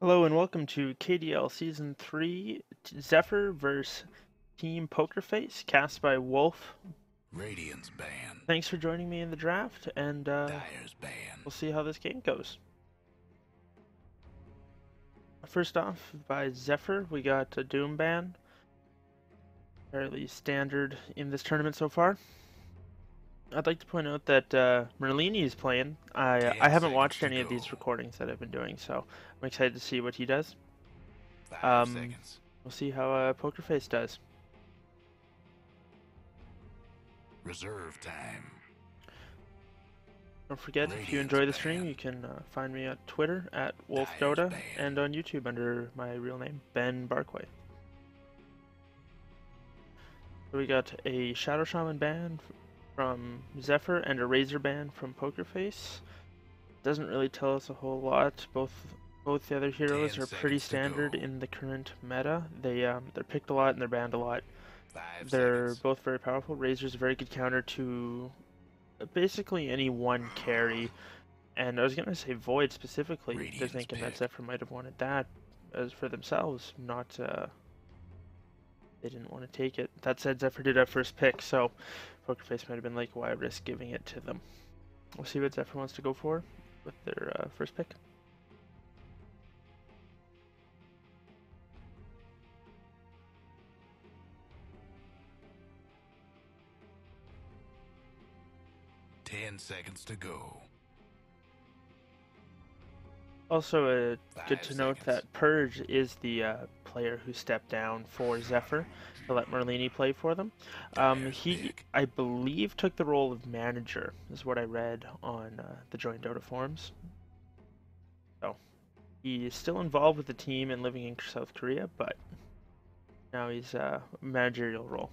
Hello and welcome to KDL Season 3, Zephyr vs. Team PKF, cast by Wolf. Radiant's ban. Thanks for joining me in the draft, and Dire's ban. we'll see how this game goes. First off, by Zephyr, we got a Doom ban. Fairly standard in this tournament so far. I'd like to point out that Merlini is playing. I 10 haven't seconds watched to any of go. these recordings that I've been doing, so I'm excited to see what he does. 5 seconds. We'll see how PKF does. Reserve time. Don't forget, if you Radiant's enjoy the stream, ban. you can find me at Twitter at Dire's WolfDota ban. and on YouTube under my real name, Ben Barkway. So we got a Shadow Shaman ban from Zephyr and a Razor ban from PKF. Doesn't really tell us a whole lot. Both the other heroes 10 are pretty seconds to standard go. in the current meta. They're picked a lot and they're banned a lot. 5 They're seconds. both very powerful. Razor's a very good counter to basically any one carry. And I was gonna say Void specifically. They're Radiant's thinking that pick. Zephyr might have wanted that as for themselves, not they didn't want to take it. That said, Zephyr did have first pick, so PKF might have been like, why risk giving it to them? We'll see what Zephyr wants to go for with their first pick. Ten seconds to go. Also, good 5 to note seconds. that Purge is the player who stepped down for Zephyr to let Merlini play for them. Dire's He, pick. I believe, took the role of manager, is what I read on the Join Dota forums. So he is still involved with the team and living in South Korea, but now he's a managerial role.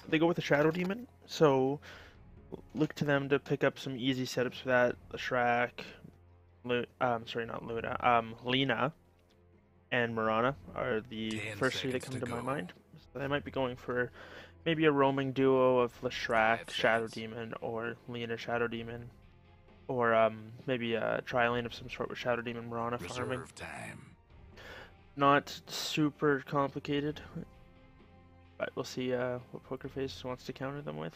They go with the Shadow Demon, so look to them to pick up some easy setups for that. The Shrek, sorry, not Luna, Lena, and Marana are the 10 first three that seconds come to to my go. mind. So they might be going for maybe a roaming duo of Leshrac, 5 Shadow seconds. Demon, or Lena, Shadow Demon, or maybe a tri-lane of some sort with Shadow Demon, Marana farming. Reserve time. Not super complicated, but we'll see what PKF wants to counter them with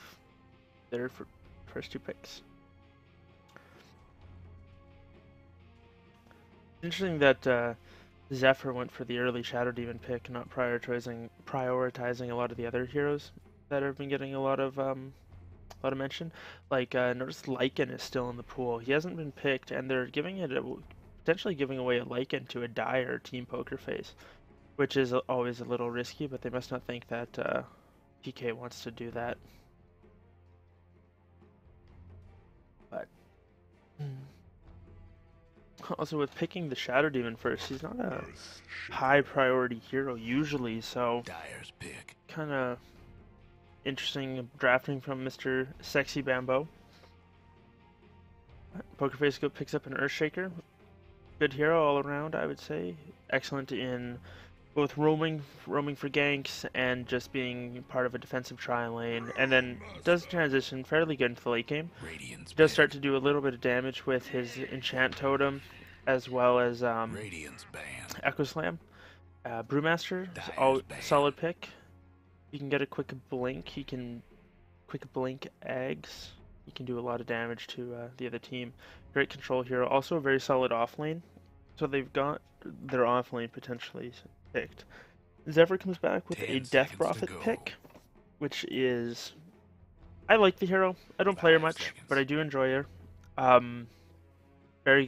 their first two picks. Interesting that Zephyr went for the early Shadow Demon pick, not prioritizing a lot of the other heroes that have been getting a lot of mention. Like notice Lycan is still in the pool. He hasn't been picked, and they're potentially giving away a Lycan to a Dire Team PKF, which is always a little risky. But they must not think that PK wants to do that. But also with picking the Shadow Demon first, he's not a high priority hero usually, so Dire's pick. kind of interesting drafting from Mr. Sexy Bambo. PKF picks up an Earthshaker. Good hero all around, I would say. Excellent in both roaming for ganks and just being part of a defensive tri-lane, and then does transition fairly good into the late game. Radiant's Does start pick. to do a little bit of damage with his enchant totem, as well as Radiant's ban. Echo Slam. Brewmaster is Dire's a ban. solid pick. You can get a quick blink. He can quick blink eggs. He can do a lot of damage to the other team. Great control hero. Also a very solid off lane. So they've got their off lane potentially picked. Zephyr comes back with a 10 Death seconds to Prophet go. pick, which is I like the hero. I don't play her 5 much, but seconds. I do enjoy her. Um, very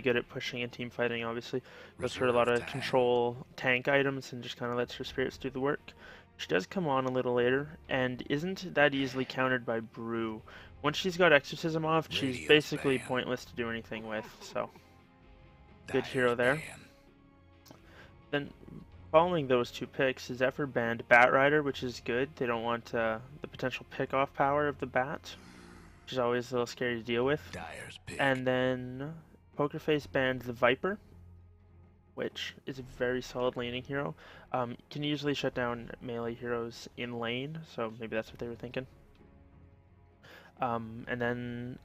good at pushing and team fighting. Obviously, goes for a lot Reserve of time. control tank items and just kind of lets her spirits do the work. She does come on a little later and isn't that easily countered by Brew. Once she's got Exorcism off, she's Radiant's basically ban. pointless to do anything with. So good Dire's hero there. ban. Then following those two picks, Zephyr banned Bat Rider, which is good. They don't want the potential pick-off power of the Bat, which is always a little scary to deal with. Dire's pick. And then PKF banned the Viper, which is a very solid laning hero. Can usually shut down melee heroes in lane, so maybe that's what they were thinking. And then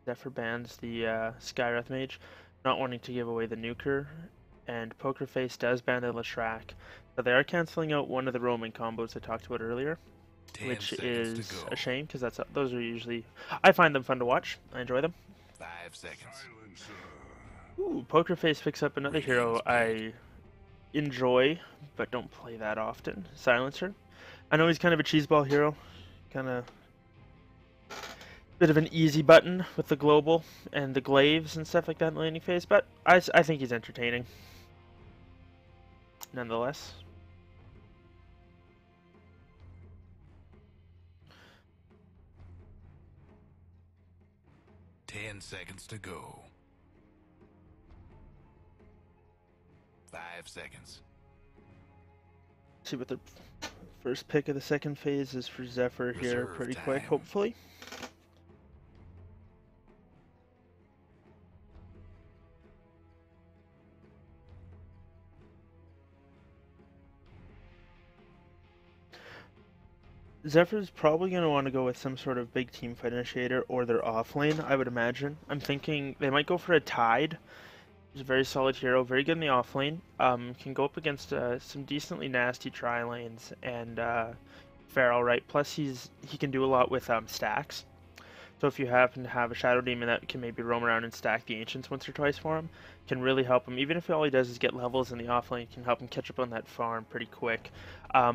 Zephyr bans the Skywrath Mage. not wanting to give away the nuker, and Poker Face does ban the Lashrak. So they are canceling out one of the roaming combos I talked about earlier, 10 which seconds to is go. a shame because those are usually, I find them fun to watch. I enjoy them. 5 seconds. Ooh, Poker Face picks up another hero Radiant's I enjoy, but don't play that often. Silencer. I know he's kind of a cheeseball hero, kind of bit of an easy button with the global and the glaives and stuff like that in the landing phase, but I think he's entertaining nonetheless. Ten seconds to go. 5 seconds. See what the first pick of the second phase is for Zephyr here. Reserve Pretty time. quick, hopefully. Zephyr's probably going to want to go with some sort of big team fight initiator or their off lane, I would imagine. I'm thinking they might go for a Tide. He's a very solid hero, very good in the off lane. Can go up against some decently nasty tri lanes and fare all right. Plus he can do a lot with stacks. So if you happen to have a Shadow Demon that can maybe roam around and stack the Ancients once or twice for him, can really help him. Even if all he does is get levels in the offlane, can help him catch up on that farm pretty quick. I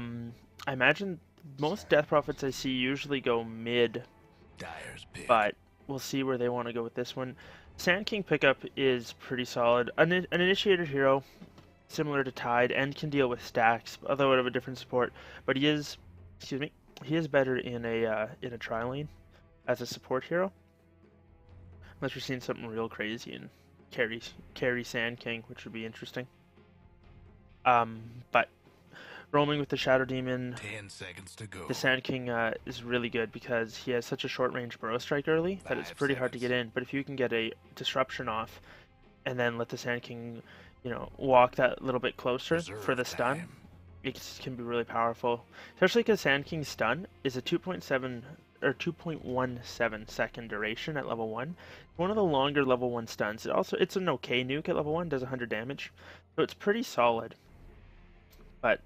imagine most Death Prophets I see usually go mid, Dyer's pick. but we'll see where they want to go with this one. Sand King pickup is pretty solid. An initiator hero, similar to Tide, and can deal with stacks, although out of a different support. But he is, excuse me, he is better in a tri lane as a support hero. Unless we're seeing something real crazy and carry Sand King, which would be interesting. But roaming with the Shadow Demon, 10 seconds to go. the Sand King is really good because he has such a short range burrow strike early that it's 5 pretty hard to seconds. get in. But if you can get a disruption off and then let the Sand King, walk that little bit closer for the Reserve stun, time. it can be really powerful. Especially because Sand King's stun is a 2.7 or 2.17 second duration at level 1. One of the longer level 1 stuns. It's an okay nuke at level 1, does 100 damage. So it's pretty solid. But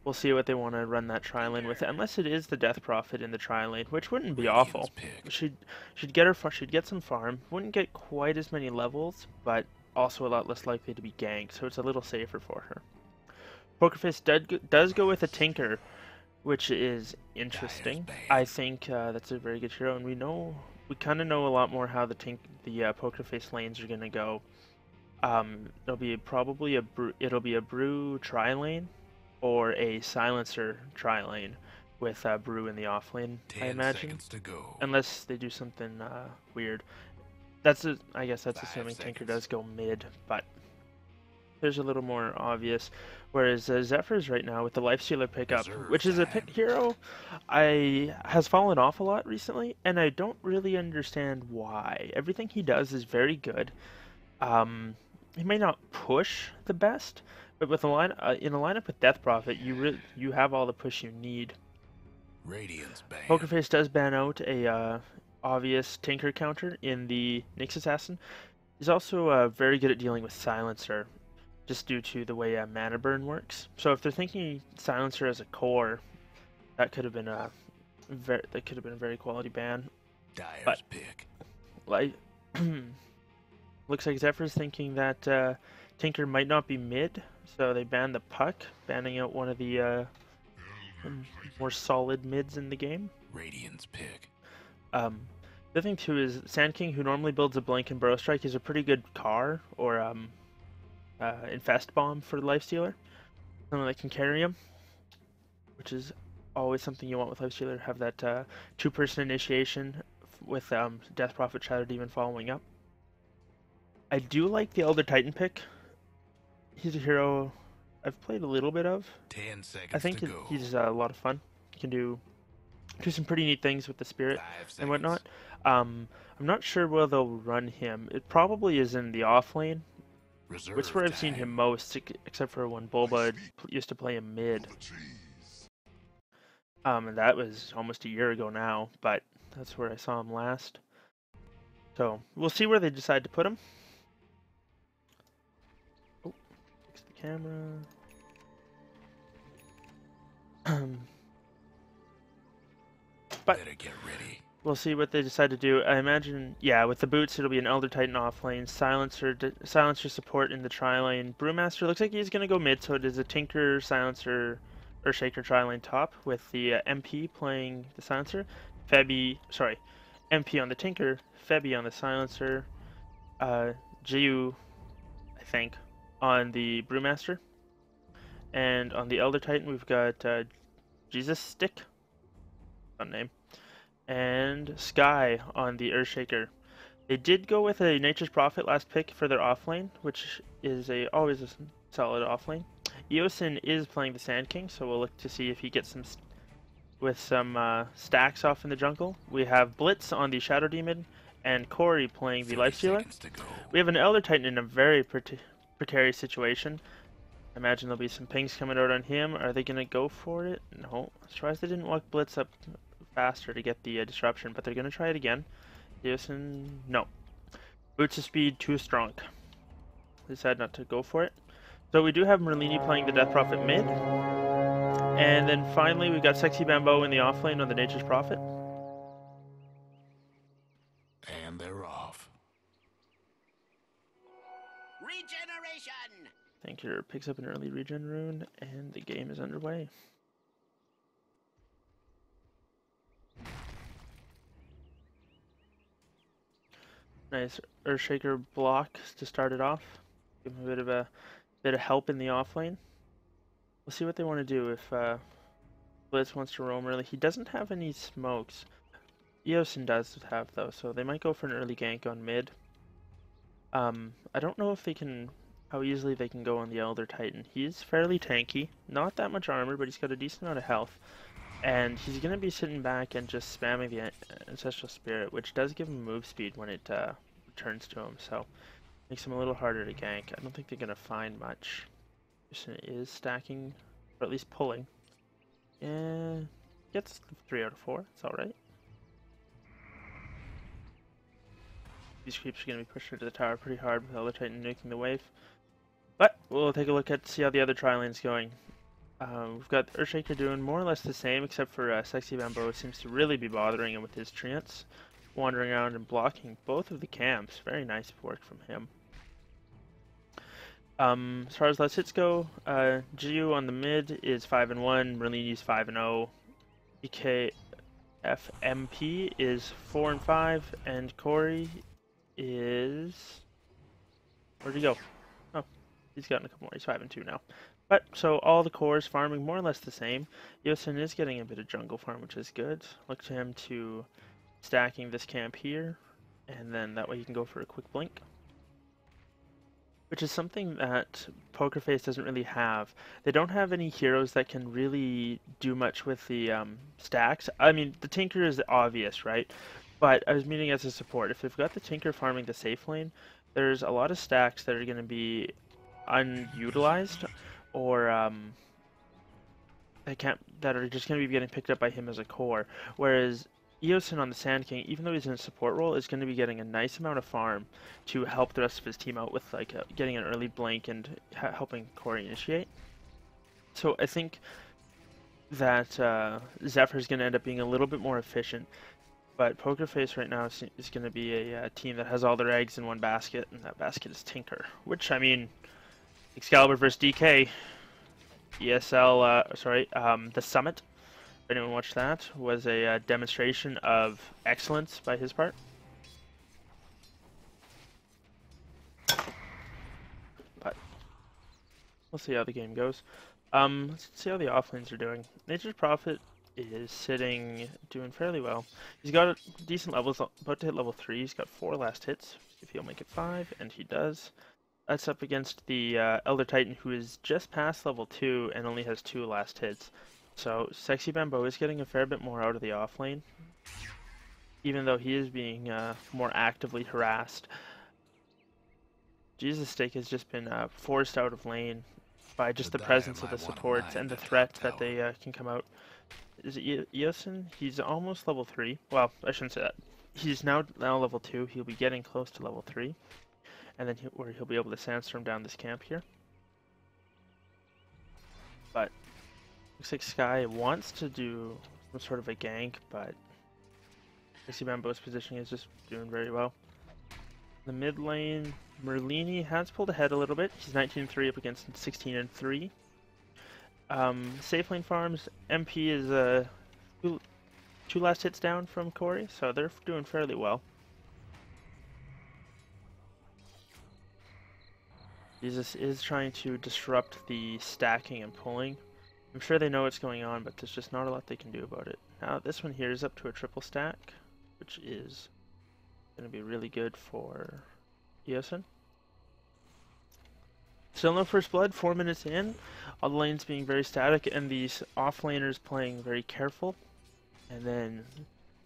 we'll see what they want to run that tri-lane with, unless it is the Death Prophet in the tri-lane, which wouldn't be Radiant's awful. pick. She'd get some farm, wouldn't get quite as many levels, but also a lot less likely to be ganked, so it's a little safer for her. Pokerface does go with a Tinker, which is interesting. I think that's a very good hero, and we kind of know a lot more how the Pokerface lanes are gonna go. It'll be a Brew tri lane or a Silencer tri lane with Brew in the off lane. I 10 imagine, seconds to go. unless they do something weird. I guess that's 5 assuming Tinker seconds. does go mid, but there's a little more obvious. Whereas Zephyr's right now with the Lifestealer pickup, Reserve which is a time. hero has fallen off a lot recently, and I don't really understand why. Everything he does is very good. He may not push the best, but with in a lineup with Death Prophet, you have all the push you need. Radiant's banned. Pokerface does ban out a obvious Tinker counter in the Nyx Assassin. He's also very good at dealing with Silencer, just due to the way mana burn works. So if they're thinking Silencer as a core, that could have been a very quality ban. Dyer's But pick. like, looks like Zephyr's thinking that Tinker might not be mid, so they banned the Puck, banning out one of the more solid mids in the game. Radiant's pick. The other thing too is Sand King, who normally builds a Blink and Burrow Strike, is a pretty good car or Infest Bomb for the Lifestealer. Something that can carry him, which is always something you want with Lifestealer. Have that two-person initiation with Death Prophet, Shadow Demon following up. I do like the Elder Titan pick. He's a hero I've played a little bit of. 10 seconds I think to go. he's a lot of fun. He can do some pretty neat things with the Spirit 5 seconds. and whatnot. I'm not sure where they'll run him. It probably is in the off lane, Reserve which is where I've seen time. him most, except for when Bulba used to play him mid. And that was almost a year ago now, but that's where I saw him last. So we'll see where they decide to put him. camera. But Better get ready. we'll see what they decide to do. I imagine, yeah, with the boots, it'll be an Elder Titan off lane, silencer support in the tri lane. Brewmaster looks like he's gonna go mid, so it is a Tinker, silencer, Earthshaker tri lane top with the MP playing the silencer. MP on the Tinker, Febby on the silencer, Jiu, I think, on the Brewmaster, and on the Elder Titan we've got Jesus Stick, fun name, and Sky on the Earthshaker. They did go with a Nature's Prophet last pick for their offlane, which is always a solid offlane. Eosin is playing the Sand King, so we'll look to see if he gets some stacks off in the jungle. We have Blitz on the Shadow Demon, and Corey playing the 30 Lifestealer. seconds to go. We have an Elder Titan in a very precarious situation. I imagine there'll be some pings coming out on him. Are they going to go for it? No. I'm surprised they didn't walk Blitz up faster to get the disruption, but they're going to try it again. Eosin, no. Boots of Speed, too strong. They decided not to go for it. So we do have Merlini playing the Death Prophet mid. And then finally we got Sexy Bamboo in the offlane on the Nature's Prophet. And they're off. Regeneration! Thinker picks up an early regen rune, and the game is underway. Nice Earthshaker block to start it off. Give him a bit of help in the offlane. We'll see what they want to do if Blitz wants to roam early. He doesn't have any smokes. Eosin does have though, so they might go for an early gank on mid. I don't know if how easily they can go on the Elder Titan. He's fairly tanky, not that much armor, but he's got a decent amount of health. And he's going to be sitting back and just spamming the Ancestral Spirit, which does give him move speed when it returns to him, so makes him a little harder to gank. I don't think they're going to find much. Eosin is stacking, or at least pulling. And gets 3 out of 4, it's alright. These creeps are going to be pushed into the tower pretty hard with Elder Titan nuking the wave. But we'll take a look at see how the other tri-lane's going. We've got Earthshaker doing more or less the same, except for Sexy Bamboo seems to really be bothering him with his treants. Wandering around and blocking both of the camps. Very nice work from him. As far as last hits go, Jiu on the mid is 5-1, Merlini's 5-0, PKF MP is 4-5, and Corey is... Where'd he go? Oh, he's gotten a couple more. He's 5-2 now. But, so all the cores farming more or less the same. Eosin is getting a bit of jungle farm, which is good. Look to him to stacking this camp here, and then that way you can go for a quick blink. Which is something that Poker Face doesn't really have. They don't have any heroes that can really do much with the stacks. I mean, the Tinker is obvious, right? But I was meaning as a support. If they've got the Tinker farming the safe lane, there's a lot of stacks that are going to be unutilized, or that are just going to be getting picked up by him as a core. Whereas Eosin on the Sand King, even though he's in a support role, is going to be getting a nice amount of farm to help the rest of his team out with like getting an early blink and helping Corey initiate. So I think that Zephyr is going to end up being a little bit more efficient. But Poker Face right now is going to be a team that has all their eggs in one basket, and that basket is Tinker. Which, I mean, Excalibur versus DK, ESL, the Summit, if anyone watched that, was a demonstration of excellence by his part. But we'll see how the game goes. Let's see how the offlanes are doing. Nature's Prophet is doing fairly well. He's got decent levels, about to hit level 3. He's got 4 last hits. If he'll make it 5, and he does. That's up against the Elder Titan, who is just past level 2 and only has 2 last hits. So Sexy Bamboo is getting a fair bit more out of the offlane, even though he is being more actively harassed. Jesus Stick has just been forced out of lane by just the presence of the supports and the threat that they can come out. Is it Eosin? He's almost level 3. Well, I shouldn't say that. He's now level 2. He'll be getting close to level 3. And then he'll be able to sandstorm down this camp here. but looks like Sky wants to do some sort of a gank, but I see Bambo's positioning is just doing very well. The mid lane, Merlini has pulled ahead a little bit. He's 19-3 up against 16-3. Safe lane farms, MP is two last hits down from Corey, so they're doing fairly well. Jesus is trying to disrupt the stacking and pulling. I'm sure they know what's going on, but there's just not a lot they can do about it. Now this one here is up to a triple stack, which is going to be really good for Eosin. Still no first blood, 4 minutes in. All the lanes being very static and these off-laners playing very careful. And then,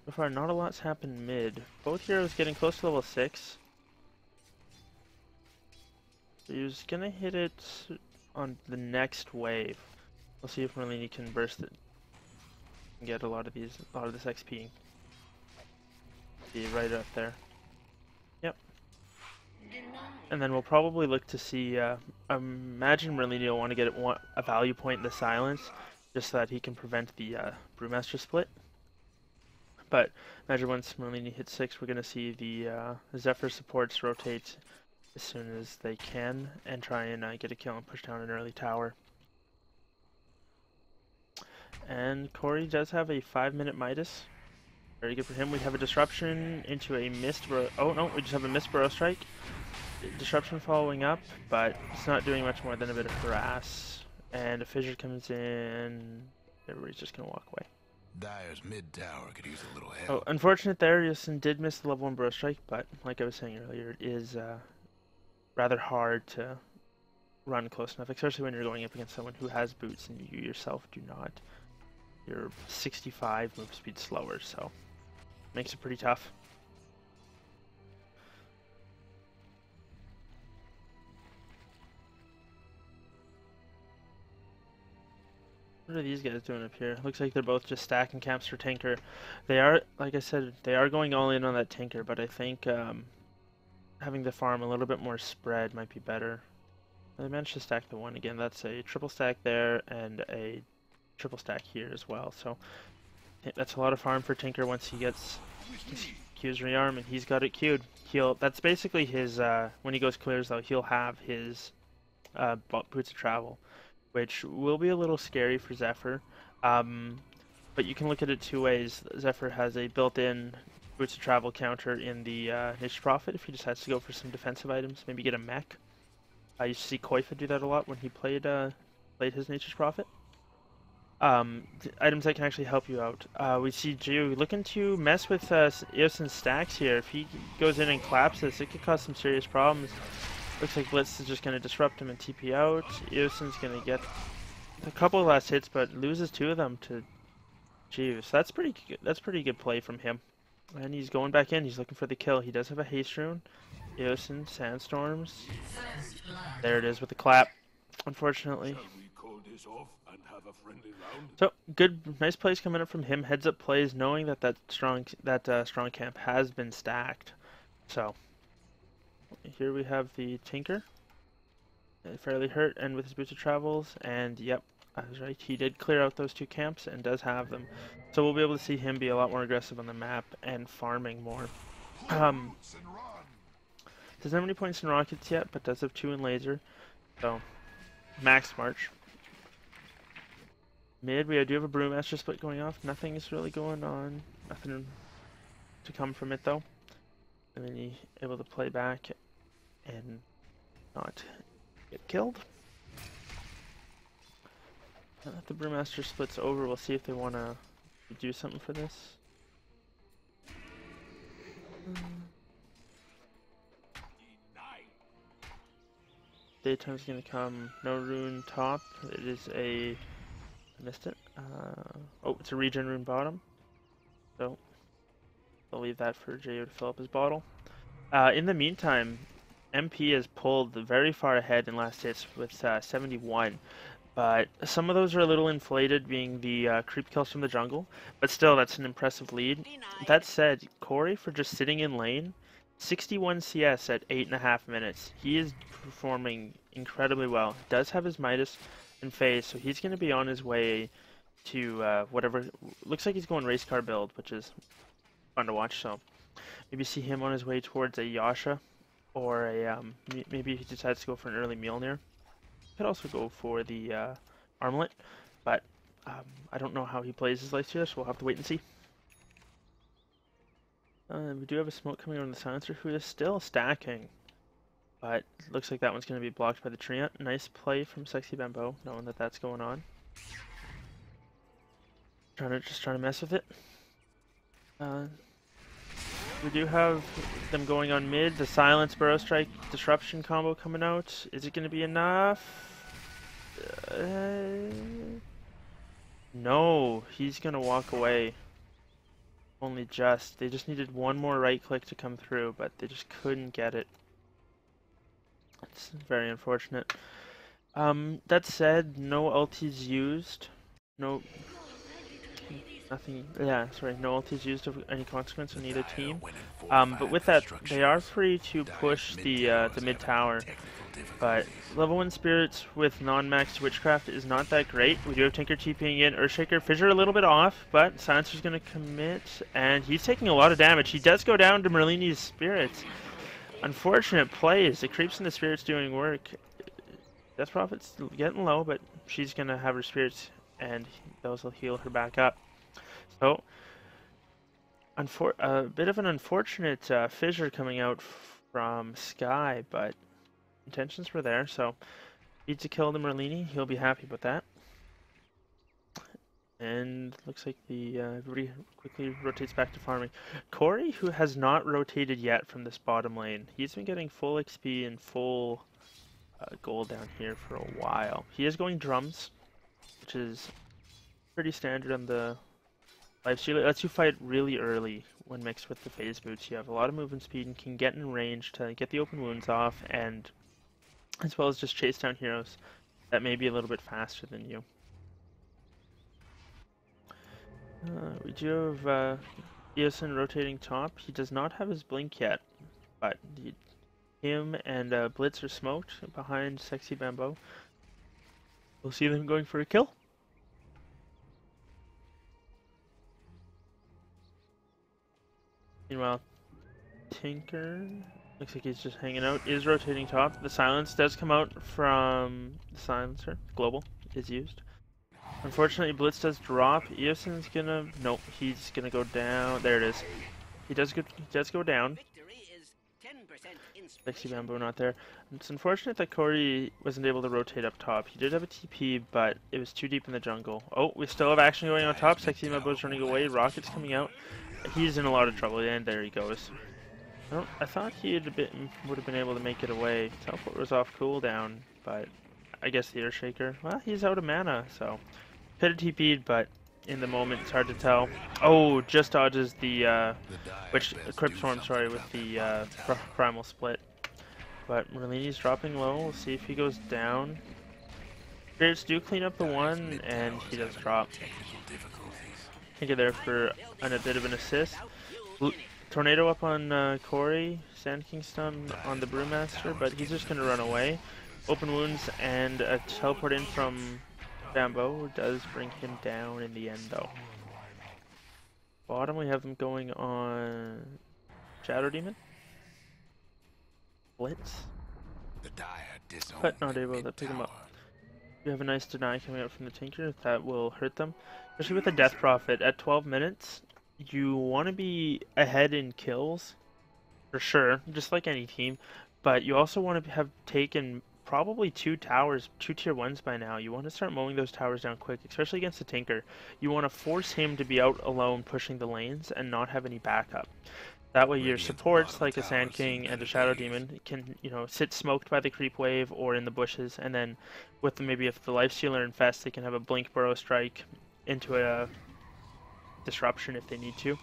so far not a lot's happened mid. Both heroes getting close to level 6. So he's going to hit it on the next wave. We'll see if Merlini can burst it and get a lot of this XP. Be right up there. Yep. And then we'll probably look to see, imagine Merlini will want to get a value point in the silence, just so that he can prevent the Brewmaster split. But imagine once Merlini hits 6, we're going to see the Zephyr supports rotate as soon as they can, and try and get a kill and push down an early tower. And Corey does have a 5-minute Midas. Very good for him. We have a disruption into a missed burrow. Oh no, we just have a missed burrow strike. Disruption following up, but it's not doing much more than a bit of harass. And a fissure comes in. Everybody's just gonna walk away. Dyer's mid tower could use a little help. Oh, unfortunate there. Yosin did miss the level 1 burrow strike, but like I was saying earlier, it is rather hard to run close enough, especially when you're going up against someone who has boots and you yourself do not. You're 65 move speed slower, so makes it pretty tough. What are these guys doing up here? Looks like they're both just stacking camps for Tinker. They are, like I said, they are going all in on that Tinker, but I think having the farm a little bit more spread might be better. They managed to stack the one again. That's a triple stack there and a triple stack here as well. So that's a lot of farm for Tinker once he gets his Q's rearm, and he's got it queued. That's basically his, when he goes clears though, he'll have his boots of travel, which will be a little scary for Zephyr. But you can look at it two ways. Zephyr has a built-in boots of travel counter in the Niche Prophet if he decides to go for some defensive items, maybe get a mech. I used to see Koifa do that a lot when he played his Nature's Prophet. Items that can actually help you out. We see Geo looking to mess with Eosin's stacks here. If he goes in and claps this, it could cause some serious problems. Looks like Blitz is just going to disrupt him and TP out. Eosin's going to get a couple of last hits, but loses 2 of them to Geo. So that's pretty good. That's pretty good play from him. And he's going back in. He's looking for the kill. He does have a haste rune. Eosin, Sandstorms. There it is with the clap. Unfortunately. So good, nice plays coming up from him. Heads up plays, knowing that strong camp has been stacked. So here we have the Tinker, fairly hurt and with his boots of travels, and yep, I was right. He did clear out those 2 camps and does have them. So we'll be able to see him be a lot more aggressive on the map and farming more. Doesn't have any points in rockets yet, but does have 2 in laser. So max March. Mid, we do have a Brewmaster split going off. Nothing is really going on. Nothing to come from it though. And then he's able to play back and not get killed. Now that the Brewmaster split's over, we'll see if they want to do something for this. Daytime's gonna come. No rune top. It is a... I missed it. Oh, it's a regen rune bottom. So I'll leave that for J.O. to fill up his bottle. In the meantime, MP has pulled very far ahead in last hits with 71. But some of those are a little inflated, being the creep kills from the jungle. But still, that's an impressive lead. That said, Corey, for just sitting in lane, 61 CS at 8.5 minutes. He is performing incredibly well. Does have his Midas. in phase, so he's going to be on his way to whatever. Looks like he's going race car build, which is fun to watch. So maybe see him on his way towards a Yasha, or a maybe he decides to go for an early Mjolnir. Could also go for the armlet, but I don't know how he plays his lifestealer, so we'll have to wait and see. We do have a smoke coming on the silencer, who is still stacking, but looks like that one's going to be blocked by the Treant. Nice play from Sexy Bamboo, knowing that that's going on. Just trying to mess with it. We do have them going on mid. The Silence Burrow Strike Disruption combo coming out. Is it going to be enough? No, he's going to walk away. Only just. They just needed one more right click to come through, but they just couldn't get it. It's very unfortunate. That said, no ultis used. No... Nothing, yeah, sorry, no ultis used of any consequence on either team. But with that, they are free to push the mid tower. But level 1 spirits with non-maxed witchcraft is not that great. We do have Tinker TPing in, Earthshaker, Fissure a little bit off, but Silencer's going to commit, and he's taking a lot of damage. He does go down to Merlini's spirits. Unfortunate plays. The creeps and the spirits doing work. Death Prophet's getting low, but she's going to have her spirits, and those will heal her back up. So, a bit of an unfortunate fissure coming out from Sky, but intentions were there, so need to kill the Merlini. He'll be happy with that. And looks like the everybody quickly rotates back to farming. Corey, who has not rotated yet from this bottom lane, he's been getting full XP and full gold down here for a while. He is going drums, which is pretty standard on the Lifesteal. It lets you fight really early when mixed with the phase boots. You have a lot of movement speed and can get in range to get the open wounds off, and as well as just chase down heroes that may be a little bit faster than you. We do have Eosin rotating top. He does not have his blink yet, but him and Blitz are smoked behind Sexy Bamboo. We'll see them going for a kill. Meanwhile, Tinker looks like he's just hanging out, is rotating top. The silence does come out from the silencer. Global is used. Unfortunately, Blitz does drop. Eosin's gonna... Nope, he's gonna go down. There it is. He does go down. Sexy Bamboo not there. It's unfortunate that Corey wasn't able to rotate up top. He did have a TP, but it was too deep in the jungle. Oh, we still have action going on top. Sexy Bamboo's running away. Rocket's coming out. He's in a lot of trouble, and there he goes. I thought he would have been able to make it away. Teleport was off cooldown, but I guess the Earthshaker, well, he's out of mana, so could have TP'd, but in the moment it's hard to tell. Oh, just dodges the Crypt Storm, sorry, with the Primal Split. But Merlini's dropping low. We'll see if he goes down. Spirits do clean up the one, and he does drop. Tinker there for a bit of an assist. Tornado up on Corey. Sand King stun on the Brewmaster, but he's just going to run away. Open wounds and a teleport in from Bamboo does bring him down in the end, though. Bottom, we have them going on Shadow Demon. Blitz. But not able to pick him up. We have a nice deny coming out from the Tinker. That will hurt them. Especially with the Death Prophet. At 12 minutes, you want to be ahead in kills, for sure, just like any team. But you also want to have taken probably 2 towers, 2 tier 1s by now. You want to start mowing those towers down quick, especially against the Tinker. You want to force him to be out alone pushing the lanes and not have any backup. That way your supports, like a Sand King and a Shadow Demon, can, sit smoked by the creep wave or in the bushes, and then with maybe if the Lifestealer infests, they can have a Blink Burrow Strike into a disruption if they need to.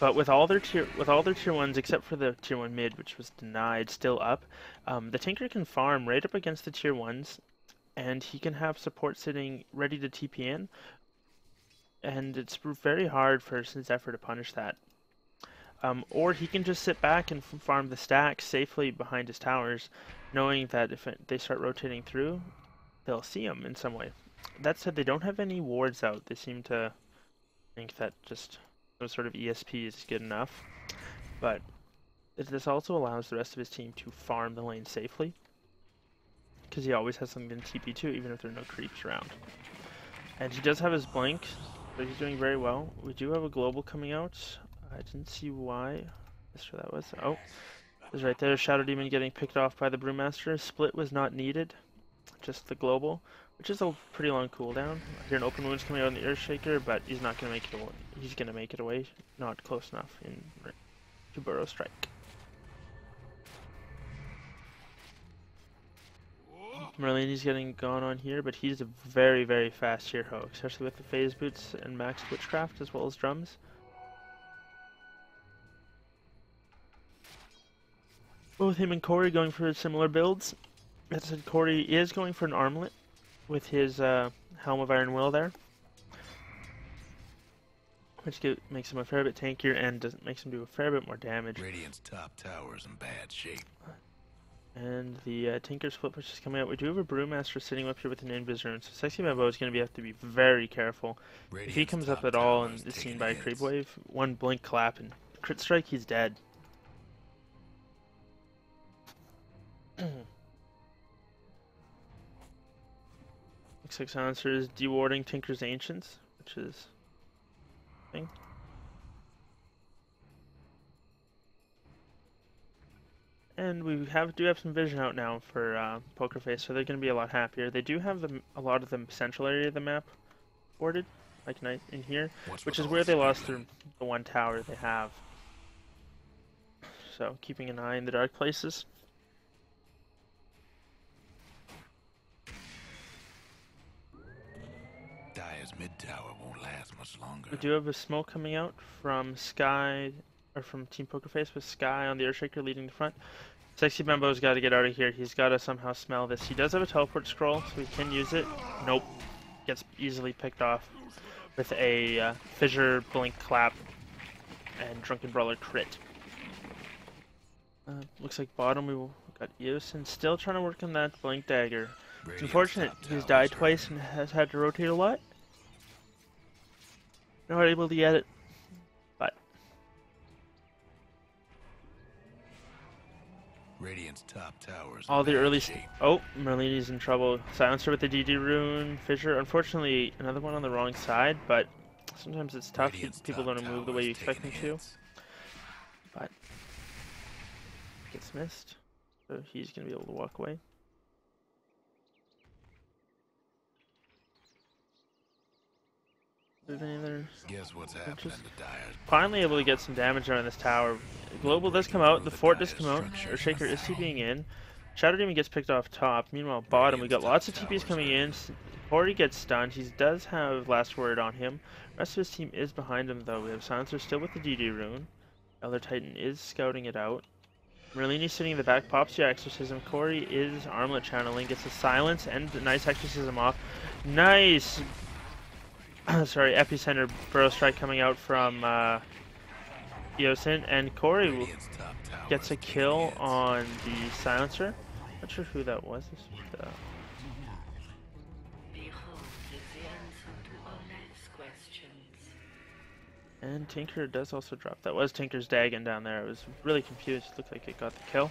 But with all their tier 1s except for the tier 1 mid, which was denied, still up, the Tinker can farm right up against the tier 1s, and he can have support sitting ready to TP in. And it's very hard for Zephyr to punish that. Or he can just sit back and farm the stacks safely behind his towers. knowing that if they start rotating through, they'll see him in some way. That said, they don't have any wards out. They seem to think that just some sort of ESP is good enough. But this also allows the rest of his team to farm the lane safely, because he always has something to TP to, even if there are no creeps around. And he does have his blink, but he's doing very well. We do have a global coming out. I didn't see why. That's where that was. Oh, it was right there. Shadow Demon getting picked off by the Brewmaster. Split was not needed, just the global, which is a pretty long cooldown. I hear an open wounds coming out on the Earthshaker, but he's not going to make it away. He's going to make it away. Not close enough to Burrow Strike. Merlini's getting gone on here, but he's a very, very fast hero, especially with the phase boots and max witchcraft as well as drums. Both him and Corey going for similar builds. That said, Corey is going for an armlet with his Helm of Iron Will there, which makes him a fair bit tankier and makes him do a fair bit more damage. Radiant's top tower's in bad shape. And the Tinker split push is coming out. We do have a Brewmaster sitting up here with an Invis rune, so Sexy Bambo is going to have to be very careful. Radiant's if he comes up at all and is seen by a creep wave, one blink clap and crit strike, he's dead. Looks like Silencer is dewarding Tinker's Ancients, which is a thing. And we do have some vision out now for Poker Face, so they're going to be a lot happier. They do have a lot of the central area of the map boarded, like in here, which is where they lost the one tower they have. So keeping an eye in the dark places. Dire's mid tower won't last much longer. We do have a smoke coming out from Sky, or from Team Poker Face, with Sky on the Earthshaker leading the front. Sexy Bambo's got to get out of here. He's got to somehow smell this. He does have a teleport scroll, so he can use it. Nope. Gets easily picked off with a Fissure, Blink, Clap, and Drunken Brawler crit. Looks like bottom we got Eosin still trying to work on that Blink Dagger. It's unfortunate he's died twice and has had to rotate a lot. Not able to get it, but Radiant's top towers. all the early oh, Merlini's in trouble. Silencer with the DD rune, Fissure. Unfortunately, another one on the wrong side, but sometimes it's tough. People don't move the way you expect them to. But gets missed, so he's gonna be able to walk away. Guess what's happening to Dire's finally able to get some damage around this tower. Global does come out, the fort does come out, Earthshaker is TPing in. Shadow Demon gets picked off top. Meanwhile, bottom, we got lots of TPs coming in. Corey gets stunned. He does have last word on him. The rest of his team is behind him, though. We have Silencer still with the DD rune. Elder Titan is scouting it out. Merlini sitting in the back, pops your Exorcism. Corey is armlet channeling, gets a silence and a nice Exorcism off. Nice! Sorry, Epicenter Burrow Strike coming out from Eosin, and Corey gets a kill on the Silencer. Not sure who that was. This was and Tinker does also drop. That was Tinker's Dagon down there. I was really confused. It looked like it got the kill.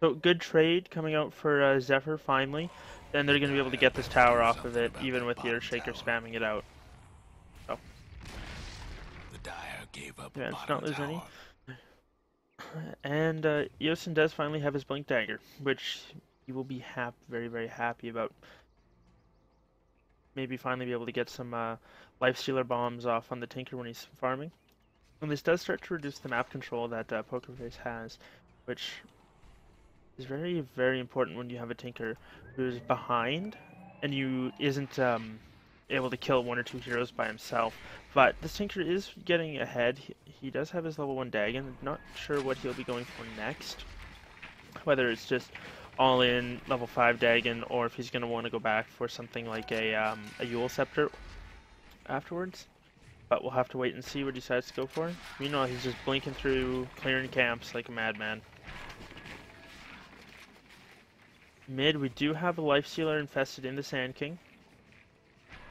So good trade coming out for Zephyr finally. Then they're going to be able to get this tower off of it, even with the Earthshaker spamming it out. So. The Dire gave up Yeah, let's not lose any. And Eosin does finally have his Blink Dagger, which he will be very, very happy about. Maybe finally be able to get some Lifestealer bombs off on the Tinker when he's farming. And this does start to reduce the map control that Poker Face has, which is very, very important when you have a Tinker who's behind and you isn't able to kill one or two heroes by himself. But this Tinker is getting ahead. He does have his level 1 Dagon. I'm not sure what he'll be going for next. Whether it's just all in level 5 Dagon or if he's going to want to go back for something like a Yule Scepter afterwards. But we'll have to wait and see what he decides to go for. Meanwhile, he's just blinking through, clearing camps like a madman. Mid, we do have a Life Stealer infested in the Sand King.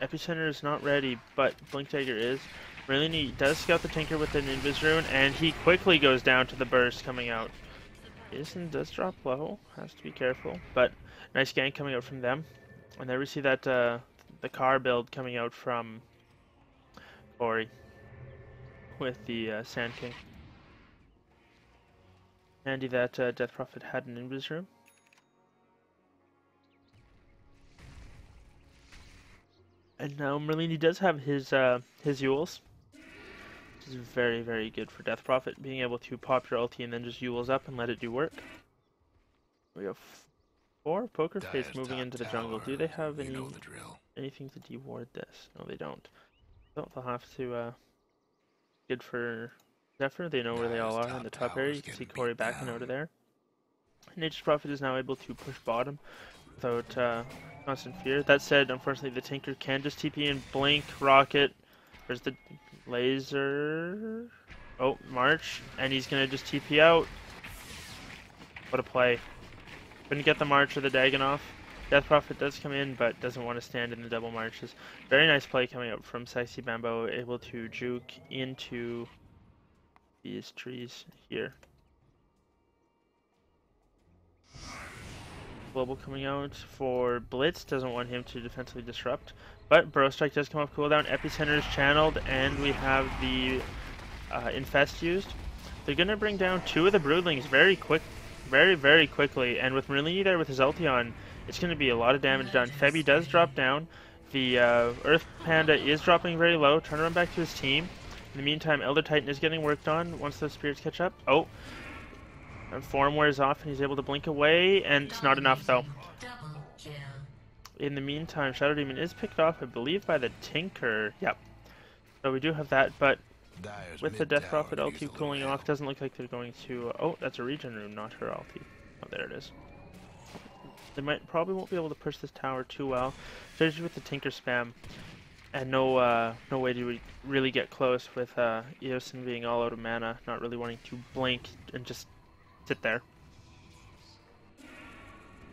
Epicenter is not ready, but Blink Dagger is. Merlini does scout the Tinker with an Invis Rune, and he quickly goes down to the burst coming out. Jason does drop low, has to be careful, but nice gank coming out from them. And there we see that the car build coming out from Corey with the Sand King. Handy that Death Prophet had an Invis Rune. And now Merlini does have his Yules, which is very, very good for Death Prophet, being able to pop your ulti and then just Yules up and let it do work. We have 4 Poker Face moving into the jungle. Do they have anything to deward this? No, they don't. So they'll have to good for Zephyr. They know where they all are in the top area. You can see Corey backing out of there. Nature's Prophet is now able to push bottom without constant fear. That said, unfortunately, the Tinker can just TP and blink, rocket. There's the laser. Oh, March. And he's going to just TP out. What a play. Couldn't get the March or the Dagon off. Death Prophet does come in, but doesn't want to stand in the double marches. Very nice play coming up from Sexy Bambo, able to juke into these trees here. Global coming out for Blitz, doesn't want him to defensively disrupt. But Burrow Strike does come off cooldown, Epicenter is channeled, and we have the Infest used. They're going to bring down 2 of the Broodlings very quickly, and with Merlini there with his ulti on, it's going to be a lot of damage done. Febby does drop down, the Earth Panda is dropping very low, trying to run back to his team. In the meantime, Elder Titan is getting worked on once those spirits catch up. Oh! And form wears off and he's able to blink away, and it's not enough though. In the meantime, Shadow Demon is picked off, I believe, by the Tinker. Yep. So we do have that, but with the Death Prophet ulti cooling off, doesn't look like they're going to... oh, that's a regen room, not her ulti. Oh, there it is. They probably won't be able to push this tower too well, especially with the Tinker spam. And no way to really get close with Eosin being all out of mana, not really wanting to blink and just sit there.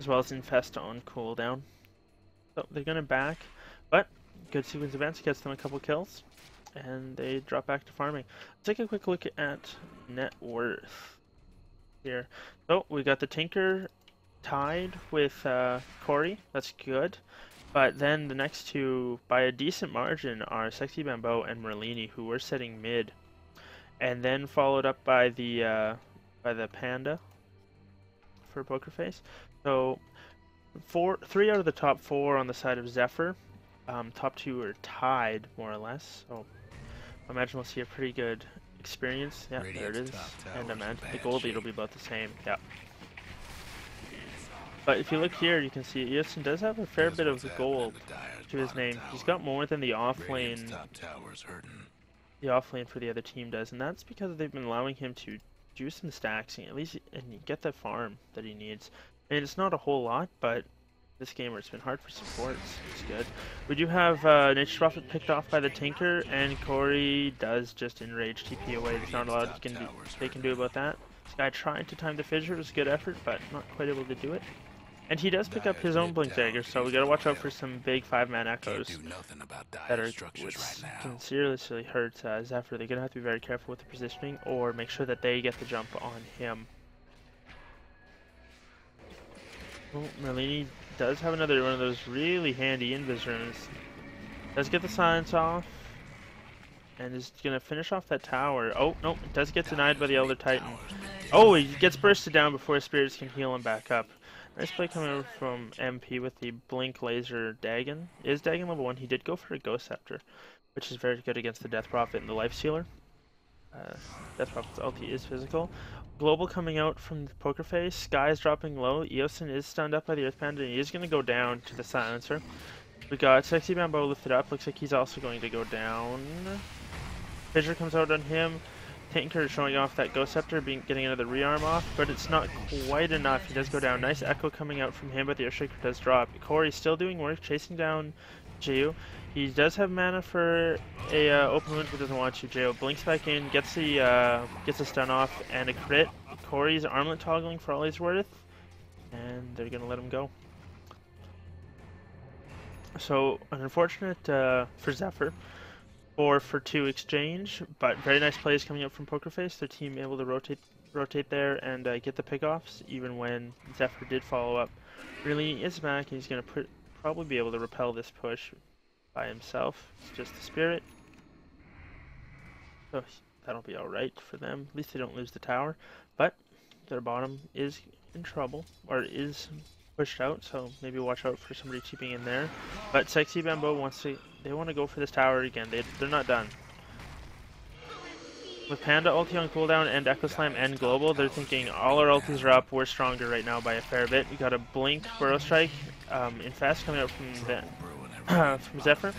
As well as Infest on cooldown. So they're going to back, but good sequence events gets them a couple kills, and they drop back to farming. Let's take a quick look at net worth here. So we got the Tinker tied with Corey, that's good. But then the next 2, by a decent margin, are Sexy Bambo and Merlini, who were setting mid. And then followed up by the Panda for Poker Face. So 3 out of the top 4 on the side of Zephyr. Top 2 are tied, more or less. So I imagine we'll see a pretty good experience. Yeah, there it is. And I imagine the gold lead will be about the same. Yeah. But if you look here, you can see Eosin does have a fair bit of gold to his name. He's got more than the offlane for the other team does, and that's because they've been allowing him to do some stacks and at least get the farm that he needs. And it's not a whole lot, but this game where it's been hard for supports, it's good. We do have Nature's Prophet picked off by the Tinker, and Corey does just enrage TP away. There's not a lot they can do about that. This guy tried to time the fissure, it was a good effort, but not quite able to do it. And he does pick up his own Blink Dagger, so we gotta watch out for some big 5-man echoes that can seriously hurt Zephyr. They're gonna have to be very careful with the positioning, or make sure that they get the jump on him. Oh, Merlini does have another one of those really handy invis runes. Does get the silence off, and is gonna finish off that tower. Oh, no, it does get denied by the Elder Titan. Oh, he gets bursted down before his spirits can heal him back up. Nice play coming over from MP with the Blink Laser Dagon. Is Dagon level 1? He did go for a Ghost Scepter, which is very good against the Death Prophet and the Life Stealer. Death Prophet's ulti is physical. Global coming out from the Poker Face. Sky is dropping low. Eosin is stunned up by the Earth Panda, and he is going to go down to the Silencer. We got Sexy Bambo lifted up. Looks like he's also going to go down. Fissure comes out on him. Tinker showing off that Ghost Scepter, getting another rearm off, but it's not quite enough. He does go down. Nice echo coming out from him, but the Earthshaker does drop. Corey still doing work, chasing down Jeo. He does have mana for a open wound, but doesn't want to. Jeo blinks back in, gets a stun off, and a crit. Corey's armlet toggling for all he's worth. and they're gonna let him go. So an unfortunate for Zephyr. 4 for 2 exchange, but very nice plays coming up from Pokerface. Their team able to rotate there and get the pickoffs, even when Zephyr did follow up. Really is back, and he's going to probably be able to repel this push by himself. It's just the spirit. So that'll be alright for them. At least they don't lose the tower, but their bottom is in trouble, or is pushed out, so maybe watch out for somebody cheaping in there. But Sexy Bamboo they want to go for this tower again. They're not done. With Panda ulti on cooldown and Echo Slam and Global, they're thinking all our ultis are up. We're stronger right now by a fair bit. We got a Blink Burrow Strike Infest coming out from Zephyr.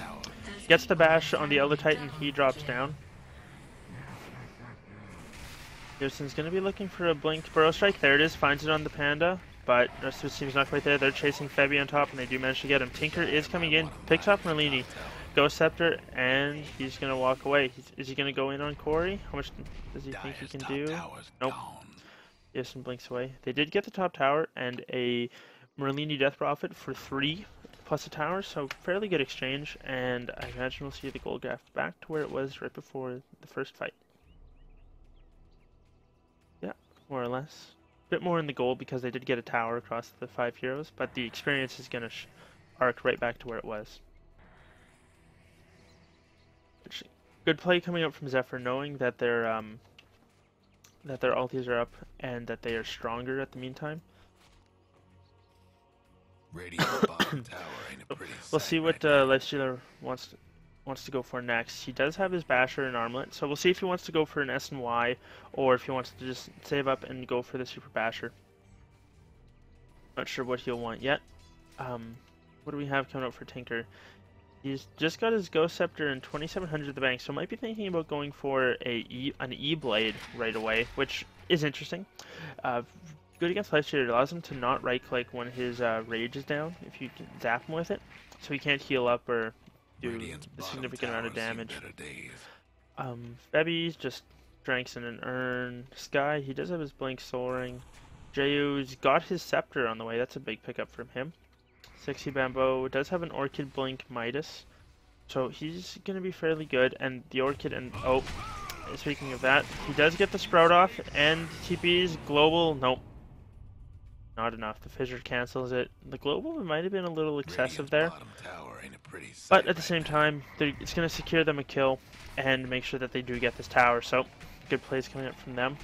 Gets the bash on the Elder Titan. He drops down. Gibson's going to be looking for a Blink Burrow Strike. There it is. Finds it on the Panda. But the rest of his team's not quite there. They're chasing Febby on top, and they do manage to get him. Tinker is coming in, picks up Merlini, Ghost Scepter, and he's going to walk away. Is he going to go in on Corey? How much does he think he can do? Nope. Gibson blinks away. They did get the top tower and a Merlini Death Prophet for 3 plus a tower, so fairly good exchange, and I imagine we'll see the gold graph back to where it was right before the first fight. Yeah, more or less. Bit more in the gold because they did get a tower across the 5 heroes, but the experience is going to arc right back to where it was. Good play coming up from Zephyr, knowing that their ultis are up and that they are stronger at the meantime. We'll see what Lifestealer wants to go for next. He does have his Basher and Armlet, so we'll see if he wants to go for an S and Y, or if he wants to just save up and go for the Super Basher. Not sure what he'll want yet. What do we have coming up for Tinker? He's just got his Ghost Scepter and 2,700 at the bank, so might be thinking about going for an E-Blade right away, which is interesting. Good against Lifestealer. It allows him to not right-click when his Rage is down, if you can zap him with it, so he can't heal up or do a significant amount of damage. Febby's just dranks in an urn. Sky, he does have his Blink Soul Ring. Jayu's got his Scepter on the way. That's a big pickup from him. Sexy Bamboo does have an Orchid Blink Midas, so he's going to be fairly good. And the Orchid and... oh, speaking of that, he does get the Sprout off, and TP's Global... nope. Not enough. The Fissure cancels it. The Global might have been a little excessive there. But at the same time, it's going to secure them a kill and make sure that they do get this tower. So, good plays coming up from them.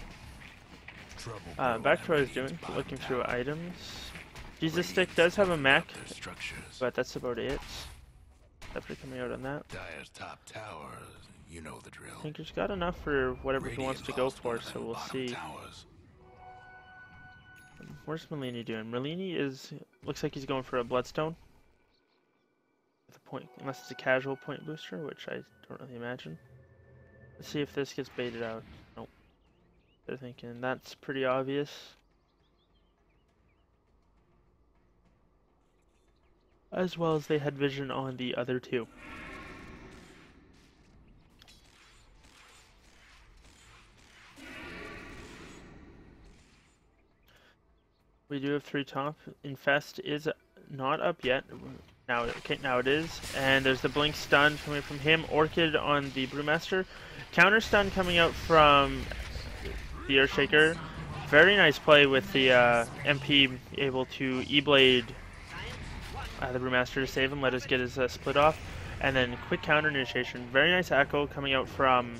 Back to what I was doing, looking through items. Jesus Stick does have a mech, but that's about it. After coming out on that. Tinker's got enough for whatever he wants to go for, so we'll see. Where's Merlini doing? Merlini looks like he's going for a Bloodstone. With a point, unless it's a casual point booster, which I don't really imagine. Let's see if this gets baited out. Nope. They're thinking that's pretty obvious. As well as they had vision on the other two. We do have 3 top. Infest is not up yet. Now it is. And there's the Blink stun coming from him. Orchid on the Brewmaster. Counter stun coming out from the Earthshaker. Very nice play with the MP able to E-Blade the Brewmaster to save him. Let us get his split off. And then quick counter initiation. Very nice echo coming out from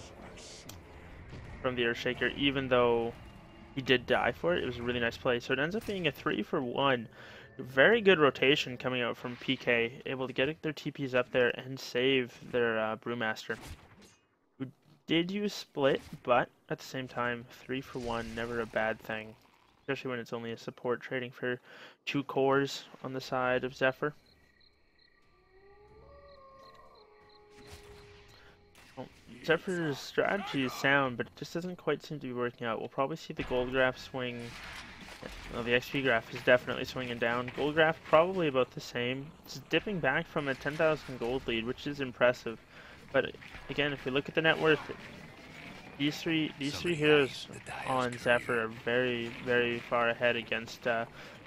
the Earthshaker, even though he did die for it. It was a really nice play. So it ends up being a 3 for 1. Very good rotation coming out from PK, able to get their TPs up there and save their Brewmaster, who did use split, but at the same time, 3 for 1, never a bad thing, especially when it's only a support trading for 2 cores on the side of Zephyr. Zephyr's strategy is sound, but it just doesn't quite seem to be working out. We'll probably see the gold graph swing. Well, the XP graph is definitely swinging down. Gold graph probably about the same. It's dipping back from a 10,000 gold lead, which is impressive. But again, if we look at the net worth, these three heroes on Zephyr are very, very far ahead against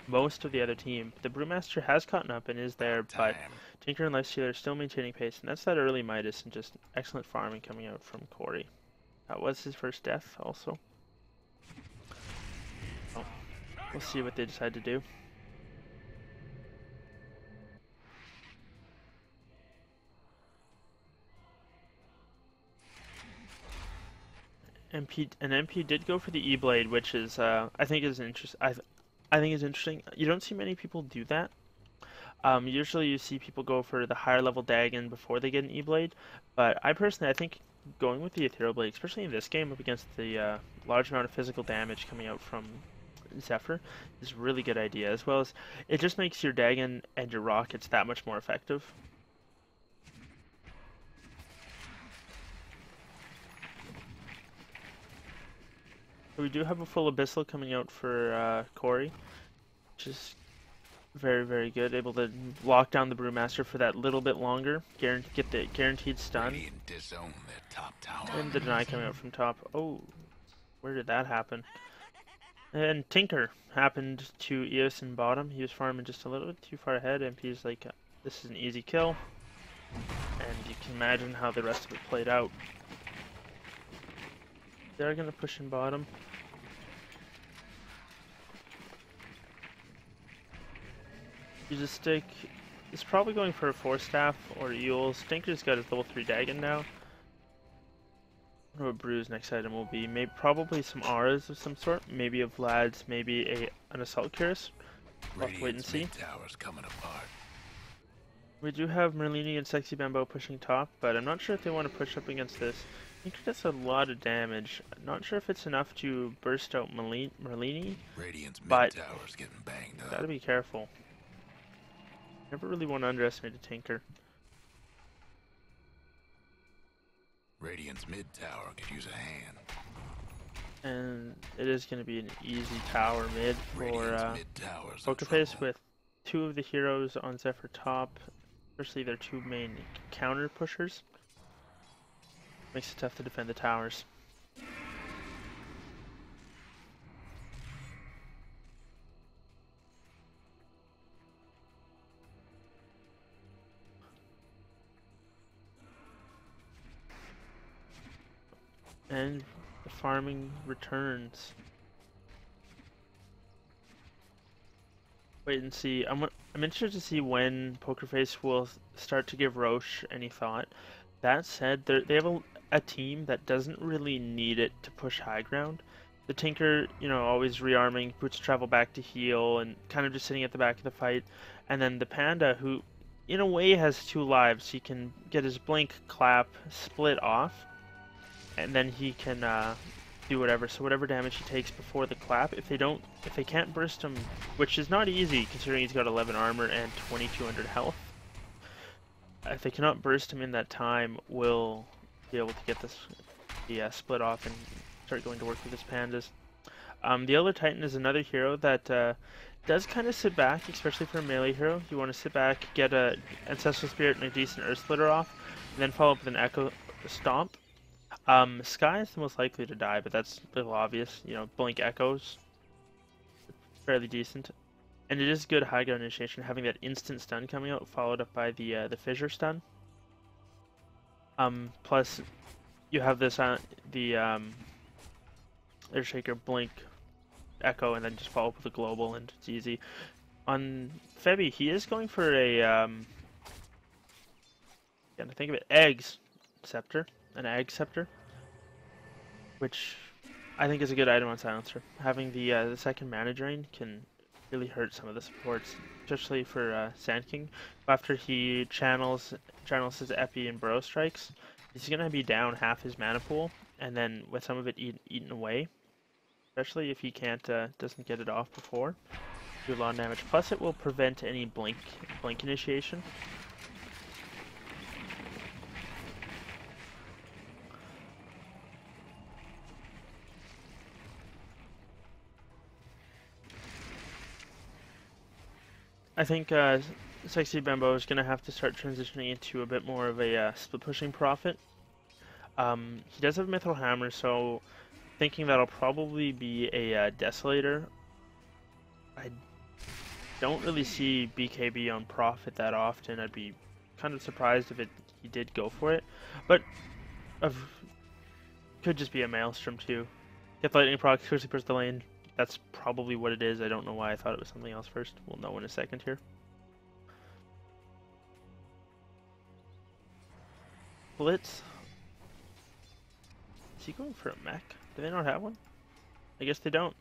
most of the other team. The Brewmaster has caught up and is there, but Tinker and Lifestealer are still maintaining pace, and that's that early Midas and just excellent farming coming out from Corey. That was his first death, also. Oh, we'll see what they decide to do. MP did go for the E-Blade, which is I think is I think is interesting. You don't see many people do that. Usually you see people go for the higher level Dagon before they get an E-Blade, but I personally I think going with the Ethereal Blade, especially in this game up against the large amount of physical damage coming out from Zephyr, is a really good idea. As well as it just makes your Dagon and your rockets that much more effective. We do have a full Abyssal coming out for Corey, which is very, very good. Able to lock down the Brewmaster for that little bit longer. Get the guaranteed stun. And the deny coming out from top. Oh, where did that happen? And Tinker happened to Eos in bottom. He was farming just a little bit too far ahead. MP's like, this is an easy kill. And you can imagine how the rest of it played out. They're going to push in bottom. Use a stick. He's probably going for a 4-staff or Eul's. Tinker's got his level 3 Dagon now. I wonder what Brew's next item will be. Maybe probably some auras of some sort. Maybe a Vlad's, maybe an Assault Cuirass. We'll have to wait and see. We do have Merlini and Sexy Bambo pushing top, but I'm not sure if they want to push up against this. Tinker does a lot of damage. Not sure if it's enough to burst out Merlini, but gotta be careful. Never really want to underestimate a Tinker. Radiant's mid tower could use a hand. And it is going to be an easy tower mid for Poker Face with two of the heroes on Zephyr top, especially their two main counter pushers. Makes it tough to defend the towers. And the farming returns. Wait and see. I'm interested to see when Poker Face will start to give Roche any thought. That said, they have a team that doesn't really need it to push high ground. The Tinker, you know, always rearming, Boots travel back to heal, and kind of just sitting at the back of the fight. And then the Panda, who in a way has 2 lives, he can get his blink clap split off, and then he can do whatever. So whatever damage he takes before the clap, if they can't burst him, which is not easy considering he's got 11 armor and 2200 health. If they cannot burst him in that time, we'll be able to get this split off and start going to work with his pandas. The Elder Titan is another hero that does kind of sit back, especially for a melee hero. You want to sit back, get a Ancestral Spirit and a decent Earth Splitter off, and then follow up with an Echo Stomp. Sky is the most likely to die, but that's a little obvious. You know, Blink Echoes, fairly decent. And it is good high ground initiation, having that instant stun coming out, followed up by the fissure stun. Plus, you have this the Airshaker Blink Echo, and then just follow up with a global, and it's easy. On Febby, he is going for a can't think of it, Eggs Scepter, an Egg Scepter, which I think is a good item on Silencer. Having the second mana drain can really hurt some of the supports, especially for Sand King. After he channels his Epi and Burrow Strikes, he's gonna be down half his mana pool, and then with some of it eaten away, especially if he can't doesn't get it off before, do a lot of damage. Plus, it will prevent any blink initiation. I think Sexy Bambo is going to have to start transitioning into a bit more of a split pushing prophet. He does have a Mithril Hammer, so thinking that'll probably be a Desolator. I don't really see BKB on profit that often. I'd be kind of surprised if he did go for it, but could just be a Maelstrom too. Get the lightning proc, quickly push the lane. That's probably what it is. I don't know why I thought it was something else first. We'll know in a second here. Blitz. Is he going for a mech? Do they not have one? I guess they don't.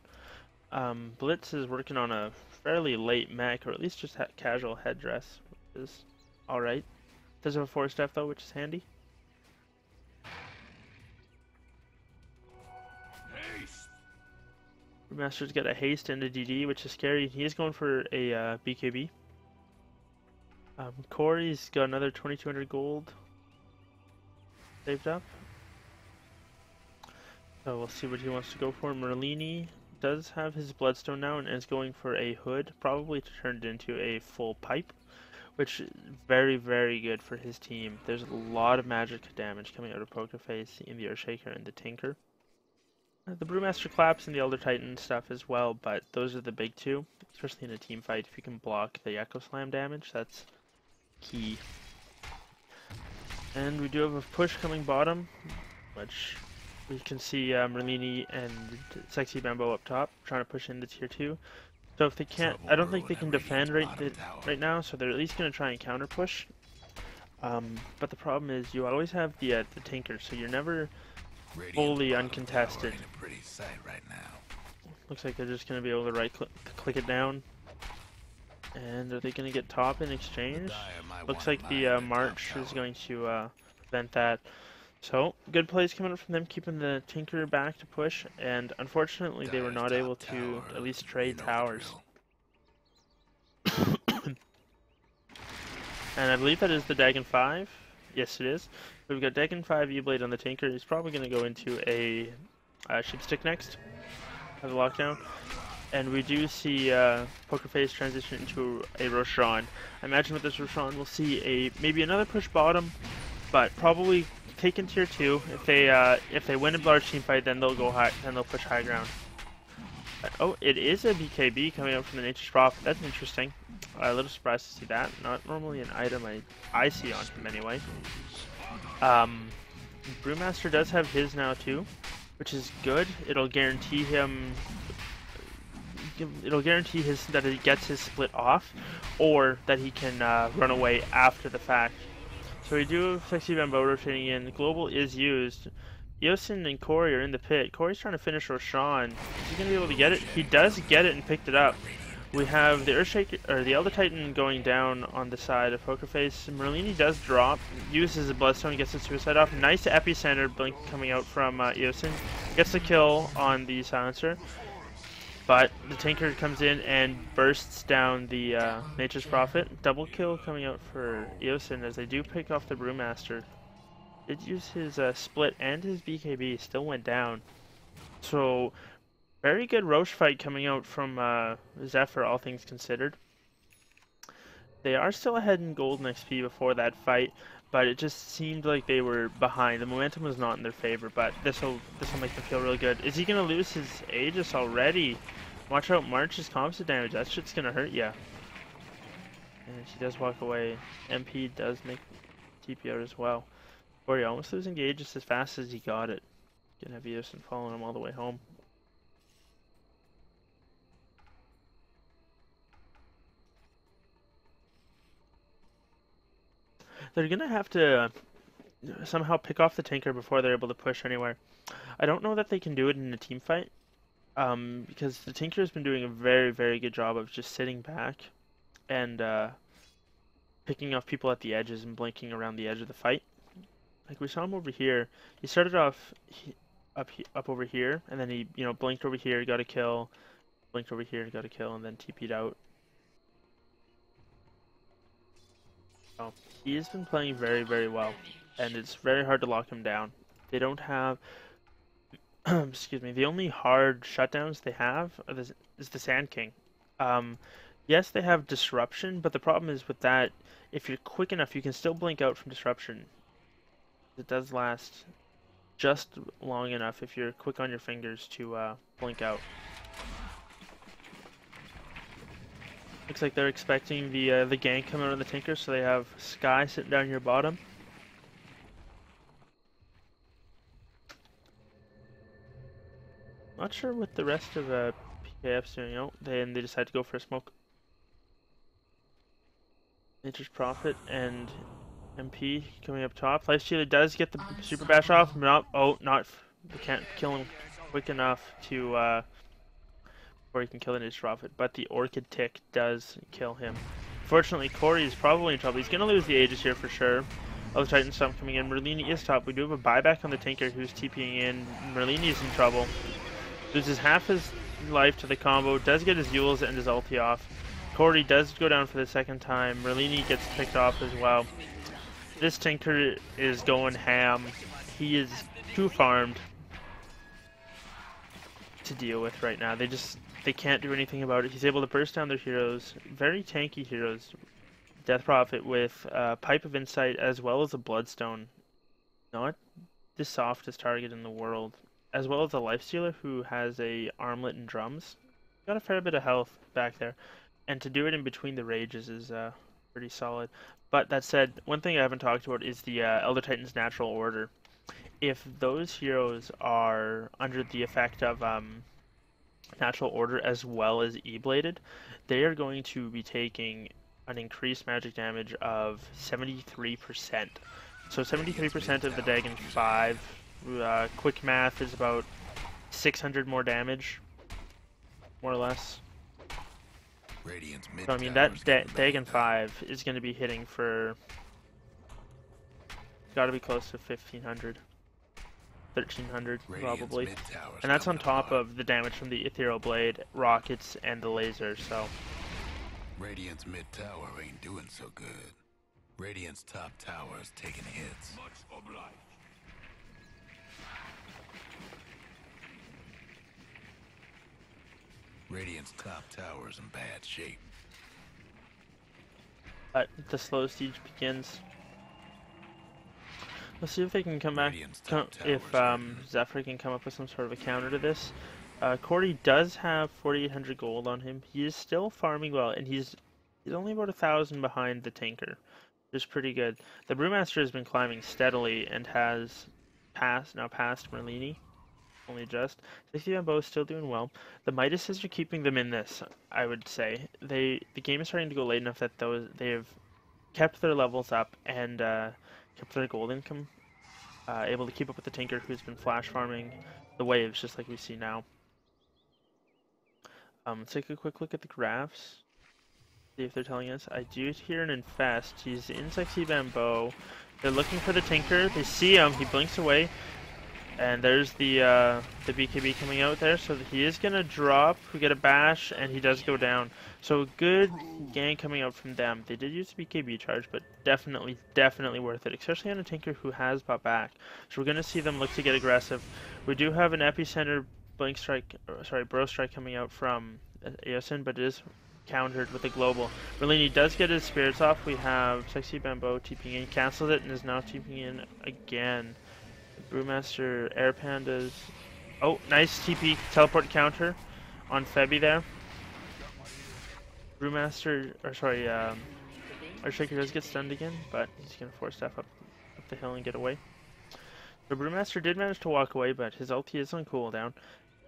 Blitz is working on a fairly late mech, or at least just casual headdress, which is alright. Does have a 4-step though, which is handy. Brewmaster's got a haste and a DD, which is scary. He is going for a BKB. Corey's got another 2200 gold saved up. So we'll see what he wants to go for. Merlini does have his bloodstone now and is going for a hood, probably to turn it into a full pipe, which is very, very good for his team. There's a lot of magic damage coming out of Poker Face in the Earthshaker and the Tinker. The Brewmaster claps and the Elder Titan stuff as well, but those are the big two, especially in a team fight. If you can block the Echo Slam damage, that's key. And we do have a push coming bottom, which we can see Merlini and Sexy Bambo up top trying to push into tier 2. So if they can't, I don't think they can defend right now, so they're at least going to try and counter push. But the problem is you always have the Tinker, so you're never fully uncontested. Right now. Looks like they're just going to be able to click it down. And are they going to get top in exchange? Looks like the March is going to prevent that. So, good plays coming up from them, keeping the Tinker back to push, and unfortunately they were not able to at least trade towers. And I believe that is the Dagon 5. Yes, it is. We've got Dagon 5 E-Blade on the Tinker. He's probably going to go into a Shipstick next. Have a lockdown. And we do see Poker Face transition into a Roshan. I imagine with this Roshan we'll see maybe another push bottom, but probably taken tier 2. If they win a large team fight, then they'll go high, then they'll push high ground. Oh, it is a BKB coming up from the Nature's Prophet. That's interesting. A little surprised to see that. Not normally an item I see on him anyway. Brewmaster does have his now too, which is good. It'll guarantee him. It'll guarantee that he gets his split off, or that he can run away after the fact. So we do have Sexy Bambo rotating in. Global is used. Yosin and Corey are in the pit. Corey's trying to finish Roshan. Is he going to be able to get it? He does get it and picked it up. We have the Earthshaker, or the Elder Titan going down on the side of Poker Face. Merlini does drop, uses a Bloodstone, gets the suicide off. Nice epicenter blink coming out from Yosin. Gets the kill on the Silencer. But the Tinker comes in and bursts down the Nature's Prophet. Double kill coming out for Eosin as they do pick off the Brewmaster. Did use his split and his BKB, still went down. So, very good Roche fight coming out from Zephyr, all things considered. They are still ahead in gold and XP before that fight, but it just seemed like they were behind. The momentum was not in their favor, but this'll make them feel really good. Is he gonna lose his Aegis already? Watch out, March's composite damage. That shit's gonna hurt ya. And she does walk away. MP does make TP out as well. Corey almost losing the Aegis as fast as he got it. Gonna have Eosin following him all the way home. They're gonna have to somehow pick off the Tinker before they're able to push anywhere. I don't know that they can do it in a team fight, because the Tinker has been doing a very, very good job of just sitting back and picking off people at the edges and blinking around the edge of the fight. Like we saw him over here. He started off up over here, and then he blinked over here, got a kill, blinked over here, got a kill, and then TP'd out. So he has been playing very, very well, and it's very hard to lock him down. They don't have, excuse me, the only hard shutdowns they have is the Sand King. Yes, they have Disruption, but the problem is with that, if you're quick enough, you can still blink out from Disruption. It does last just long enough if you're quick on your fingers to blink out. Looks like they're expecting the gank coming out of the Tinker, so they have Sky sitting down here bottom. Not sure what the rest of PKF's doing. Oh, they decide to go for a smoke. Nature's Prophet and MP coming up top. Lifestealer does get the super bash off. Not they can't kill him quick enough to before he can kill the Nature's Prophet. But the Orchid Tick does kill him. Fortunately, Corey is probably in trouble. He's gonna lose the Aegis here for sure. Other Titan Stomp coming in. Merlini is top. We do have a buyback on the Tinker who's TPing in. Merlini is in trouble. Loses half his life to the combo. Does get his Yules and his ulti off. Corey does go down for the second time. Merlini gets picked off as well. This Tinker is going ham. He is too farmed to deal with right now. They can't do anything about it. He's able to burst down their heroes. Very tanky heroes. Death Prophet with Pipe of Insight as well as a Bloodstone. Not the softest target in the world. As well as a Lifestealer who has a Armlet and Drums. Got a fair bit of health back there. And to do it in between the rages is pretty solid. But that said, one thing I haven't talked about is the Elder Titan's natural order. If those heroes are under the effect of natural order as well as E-bladed, they are going to be taking an increased magic damage of 73%. So 73% of the Dagon 5. Quick math is about 600 more damage, more or less. So I mean that Dagon 5 is going to be hitting for, got to be close to 1500, 1300 probably, and that's on top of the damage from the Ethereal Blade, rockets, and the laser. So Radiant's mid tower ain't doing so good. Radiant's top tower is taking hits. Much obliged. Radiant's top tower is in bad shape. But the slow siege begins. Let's see if they can come back. If Zephyr can come up with some sort of a counter to this. Corey does have 4,800 gold on him. He is still farming well, and he's only about 1,000 behind the Tinker, which is pretty good. The Brewmaster has been climbing steadily and has passed Merlini. Only just. 60 Bamboo is still doing well. The Midases are keeping them in this, I would say. The game is starting to go late enough that they have kept their levels up and kept their gold income, able to keep up with the Tinker, who's been flash farming the waves just like we see now. Let's take a quick look at the graphs. See if they're telling us. I do hear an Infest. He's in Sexy Bamboo. They're looking for the Tinker. They see him. He blinks away. And there's the BKB coming out there, so he is going to drop, we get a bash, and he does go down. So good gang coming out from them. They did use the BKB charge, but definitely worth it, especially on a Tinker who has bought back. So we're going to see them look to get aggressive. We do have an Epicenter Blink Strike, Bro Strike coming out from Eosin, but it is countered with a global. Merlini does get his spirits off. We have Sexy Bamboo TPing in, cancels it, and is now TPing in again. Brewmaster Air Pandas. Oh, nice TP teleport counter on Febby there. Brewmaster, Earthshaker does get stunned again, but he's gonna force stuff up the hill and get away. The Brewmaster did manage to walk away, but his ulti is on cooldown.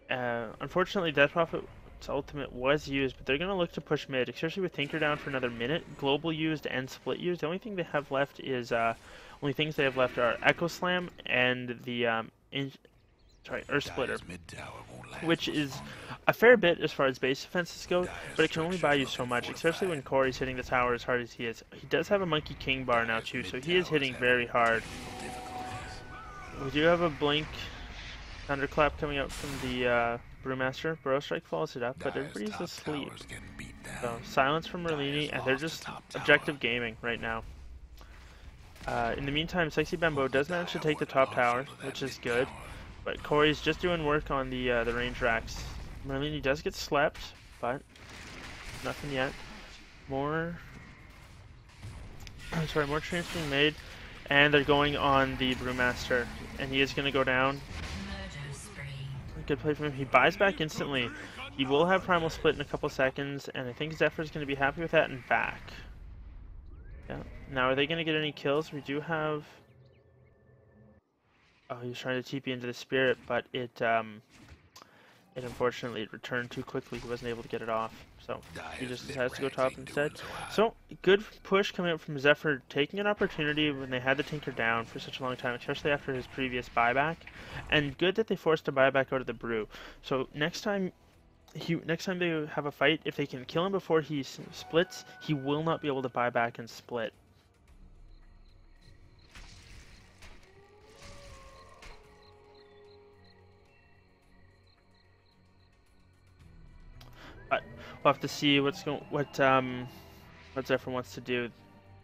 Unfortunately, Death Prophet's ultimate was used, but they're gonna look to push mid, especially with Tinker down for another minute. Global used and Split used. The only thing they have left is are Echo Slam and the Earth Splitter, which is a fair bit as far as base defenses go, but it can only buy you so much, especially when Corey's hitting the tower as hard as he is. He does have a Monkey King bar now too, so he is hitting very hard. We do have a Blink Thunderclap coming out from the Brewmaster. Burrow Strike follows it up, but everybody's asleep. So silence from Merlini, and they're just objective gaming right now. In the meantime, Sexy Bamboo does manage to take the top tower, which is good. But Corey's just doing work on the range racks. Merlini does get slept, but nothing yet. More trains being made, and they're going on the Brewmaster, and he is going to go down. good play from him. He buys back instantly. He will have Primal Split in a couple seconds, and I think Zephyr's going to be happy with that and back. Yeah. Now, are they going to get any kills? We do have... Oh, he was trying to TP into the Spirit, but it unfortunately returned too quickly. He wasn't able to get it off, so he just decides to go top instead. So, good push coming up from Zephyr, taking an opportunity when they had the Tinker down for such a long time, especially after his previous buyback, and good that they forced a buyback out of the Brew. So next time they have a fight, if they can kill him before he splits, he will not be able to buy back and split. But we'll have to see what Zephyr wants to do.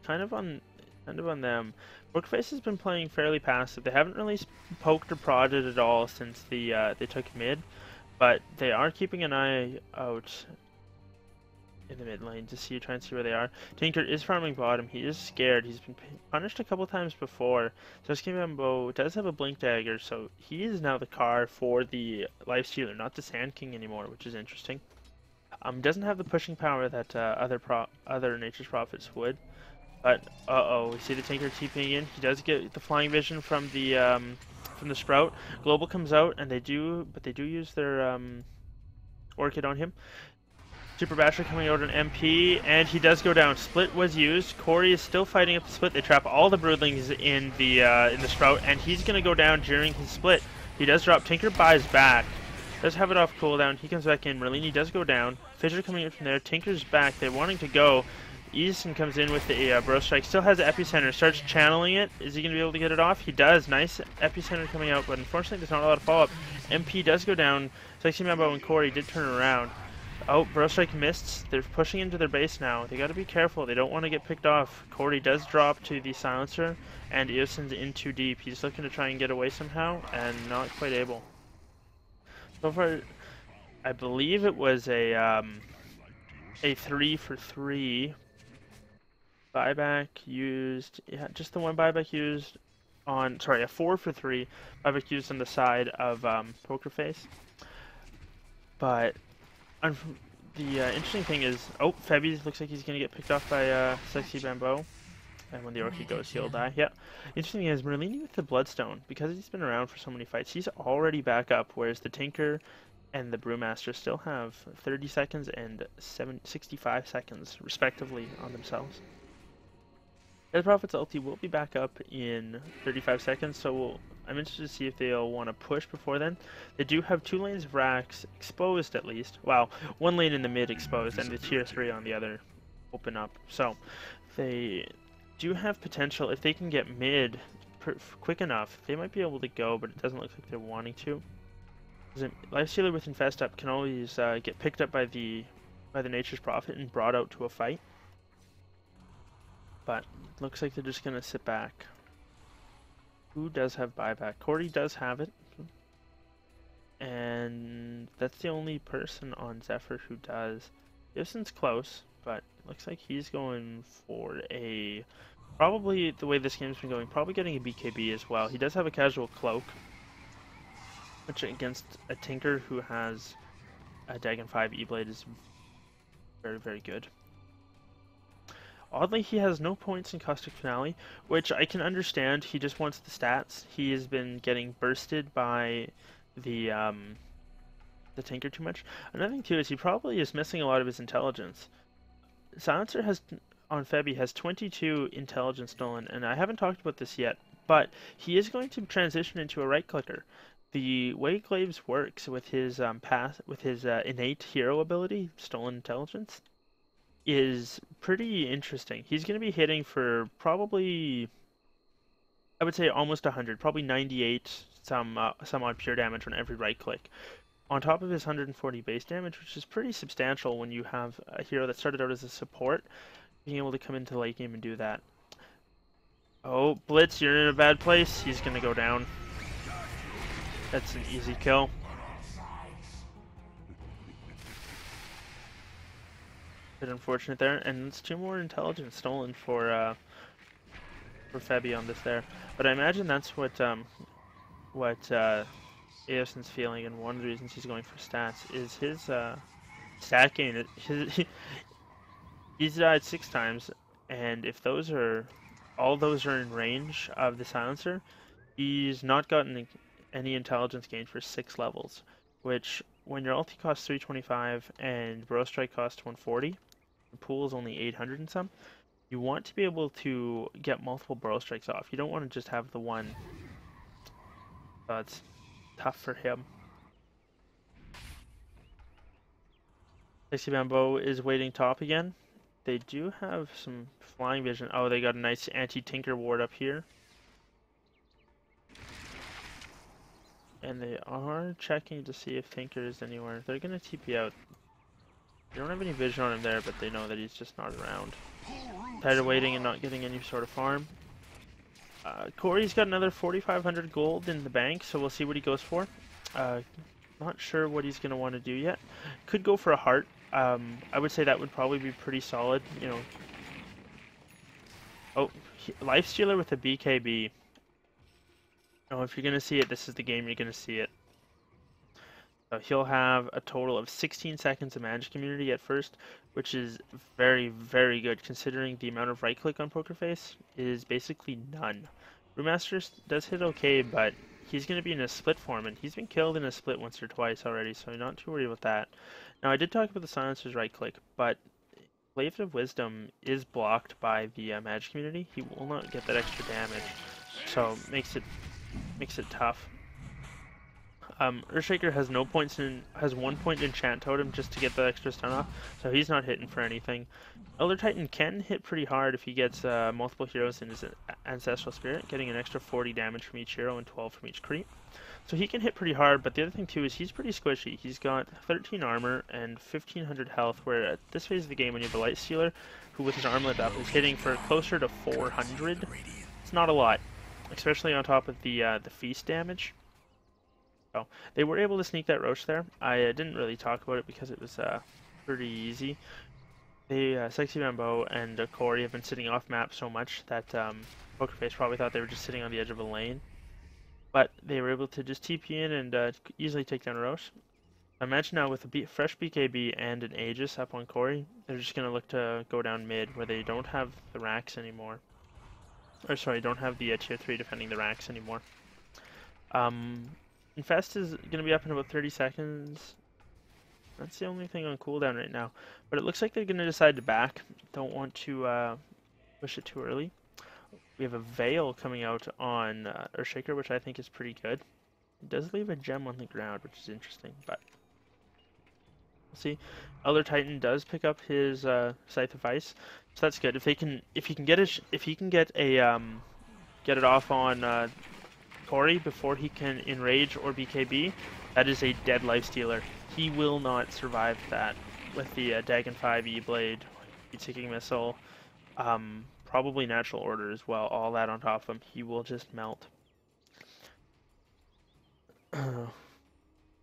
Kind of on them. Brookface has been playing fairly passive. They haven't really poked or prodded at all since they took mid, but they are keeping an eye out in the mid lane to try and see where they are. Tinker is farming bottom. He is scared. He's been punished a couple times before. Sasuke Bambo does have a Blink Dagger, so he is now the car for the Lifestealer, not the Sand King anymore, which is interesting. Doesn't have the pushing power that other Nature's Prophets would. But we see the Tinker TPing in. He does get the flying vision from the Sprout. Global comes out, and they do use their Orchid on him. Super Basher coming out on MP, and he does go down. Split was used. Corey is still fighting up the split. They trap all the Broodlings in the Sprout, and he's gonna go down during his split. He does drop. Tinker buys back. Does have it off cooldown. He comes back in. Merlini does go down. Fissure coming in from there. Tinker's back. They're wanting to go. Easton comes in with the Bro Strike. Still has Epicenter. Starts channeling it. Is he going to be able to get it off? He does. Nice Epicenter coming out, but unfortunately there's not a lot of follow-up. MP does go down. Sexy Mambo and Corey did turn around. Oh, Bro Strike missed. They're pushing into their base now. They got to be careful. They don't want to get picked off. Corey does drop to the Silencer, and Eoson's in too deep. He's looking to try and get away somehow, and not quite able. So far, I believe it was a 3-for-3 buyback used. Yeah, just the one buyback used on. Sorry, a 4-for-3 buyback used on the side of Poker Face. But the interesting thing is, Febby looks like he's gonna get picked off by Sexy Bambo. And when the Orchid goes, he'll die. Yeah. Interesting thing is, Merlini with the Bloodstone, because he's been around for so many fights, he's already back up, whereas the Tinker and the Brewmaster still have 30 seconds and 65 seconds, respectively, on themselves. The Prophet's ulti will be back up in 35 seconds, so I'm interested to see if they'll want to push before then. They do have 2 lanes of racks exposed, at least. Well, 1 lane in the mid exposed, and the tier 3 on the other open up. So, they do have potential. If they can get mid quick enough, they might be able to go, but it doesn't look like they're wanting to. Lifestealer with Infest up can always get picked up by the Nature's Prophet and brought out to a fight. But looks like they're just gonna sit back. Who does have buyback? Corey does have it, and that's the only person on Zephyr who does. Gibson's close, but looks like he's going for a, probably the way this game's been going, probably getting a BKB as well. He does have a casual cloak, which against a Tinker who has a Dagon 5 E-Blade is very, very good. Oddly, he has no points in Caustic Finale, which I can understand. He just wants the stats. He has been getting bursted by the Tinker too much. Another thing too is he probably is missing a lot of his intelligence. Silencer has on Febby has 22 intelligence stolen, and I haven't talked about this yet, but he is going to transition into a right clicker. The way Glaives works with his innate hero ability, stolen intelligence, is pretty interesting. He's going to be hitting for probably, I would say almost 100, probably 98 some odd pure damage on every right click. On top of his 140 base damage, which is pretty substantial when you have a hero that started out as a support, being able to come into late game and do that. Oh, Blitz, you're in a bad place. He's going to go down. That's an easy kill. Bit unfortunate there, and it's 2 more intelligence stolen for Febby on this there. But I imagine that's what Aoson's feeling, and one of the reasons he's going for stats is his stat gain. He's died 6 times, and if all those are in range of the silencer, he's not gotten any intelligence gain for 6 levels, which when your ulti costs 325 and bro strike costs 140, the pool is only 800 and some. You want to be able to get multiple bro strikes off. You don't want to just have the one. So it's tough for him. Sexy Bamboo is waiting top again. They do have some flying vision. Oh, they got a nice anti-tinker ward up here. And they are checking to see if Tinker is anywhere. They're going to TP out. They don't have any vision on him there, but they know that he's just not around. Tired of waiting and not getting any sort of farm. Corey's got another 4,500 gold in the bank, so we'll see what he goes for. Not sure what he's going to want to do yet. Could go for a heart. I would say that would probably be pretty solid, you know. Oh, Lifestealer with a BKB. Oh, if you're going to see it, this is the game you're going to see it. So he'll have a total of 16 seconds of Magic Immunity at first, which is very, very good considering the amount of right-click on Poker Face is basically none. Brewmaster does hit okay, but he's going to be in a split form, and he's been killed in a split once or twice already, so I'm not too worried about that. Now, I did talk about the Silencer's right-click, but Blade of Wisdom is blocked by the Magic Immunity. He will not get that extra damage, so makes it tough. Earthshaker has has 1 point Enchant Totem just to get the extra stun off, so he's not hitting for anything. Elder Titan can hit pretty hard if he gets multiple heroes in his Ancestral Spirit, getting an extra 40 damage from each hero and 12 from each creep. So he can hit pretty hard, but the other thing too is he's pretty squishy. He's got 13 armor and 1500 health, where at this phase of the game when you have a Light Stealer, who with his armlet up is hitting for closer to 400, it's not a lot, especially on top of the feast damage. So they were able to sneak that Roche there. I didn't really talk about it because it was pretty easy. They, Sexy Bamboo and Corey have been sitting off map so much that Pokerface probably thought they were just sitting on the edge of a lane. But they were able to just TP in and easily take down Roche. I imagine now with a fresh BKB and an Aegis up on Corey, they're just going to look to go down mid where they don't have the racks anymore. Or sorry, don't have the tier 3 defending the racks anymore. Infest is going to be up in about 30 seconds. That's the only thing on cooldown right now. But it looks like they're going to decide to back. Don't want to push it too early. We have a Veil coming out on Earthshaker, which I think is pretty good. It does leave a gem on the ground, which is interesting, but we'll see. Elder Titan does pick up his Scythe of Ice, so that's good. If he can get it off on Corey before he can enrage or BKB, that is a dead life stealer. He will not survive that with the Dagon 5 E-Blade, Heat-Seeking Missile, probably Natural Order as well, all that on top of him. He will just melt. And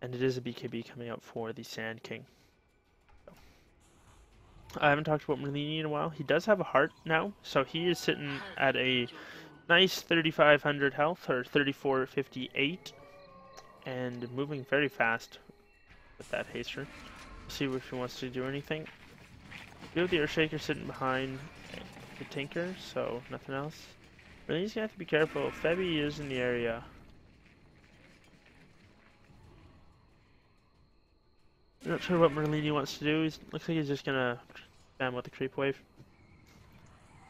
it is a BKB coming out for the Sand King. So, I haven't talked about Merlini in a while. He does have a heart now, so he is sitting at a nice 3,500 health, or 3,458, and moving very fast with that haster. We'll see if he wants to do anything. We have the Earthshaker sitting behind the Tinker, so nothing else. Really, he's gonna have to be careful. Febby is in the area. I'm not sure what Merlini wants to do. Looks like he's just gonna spam with the creep wave.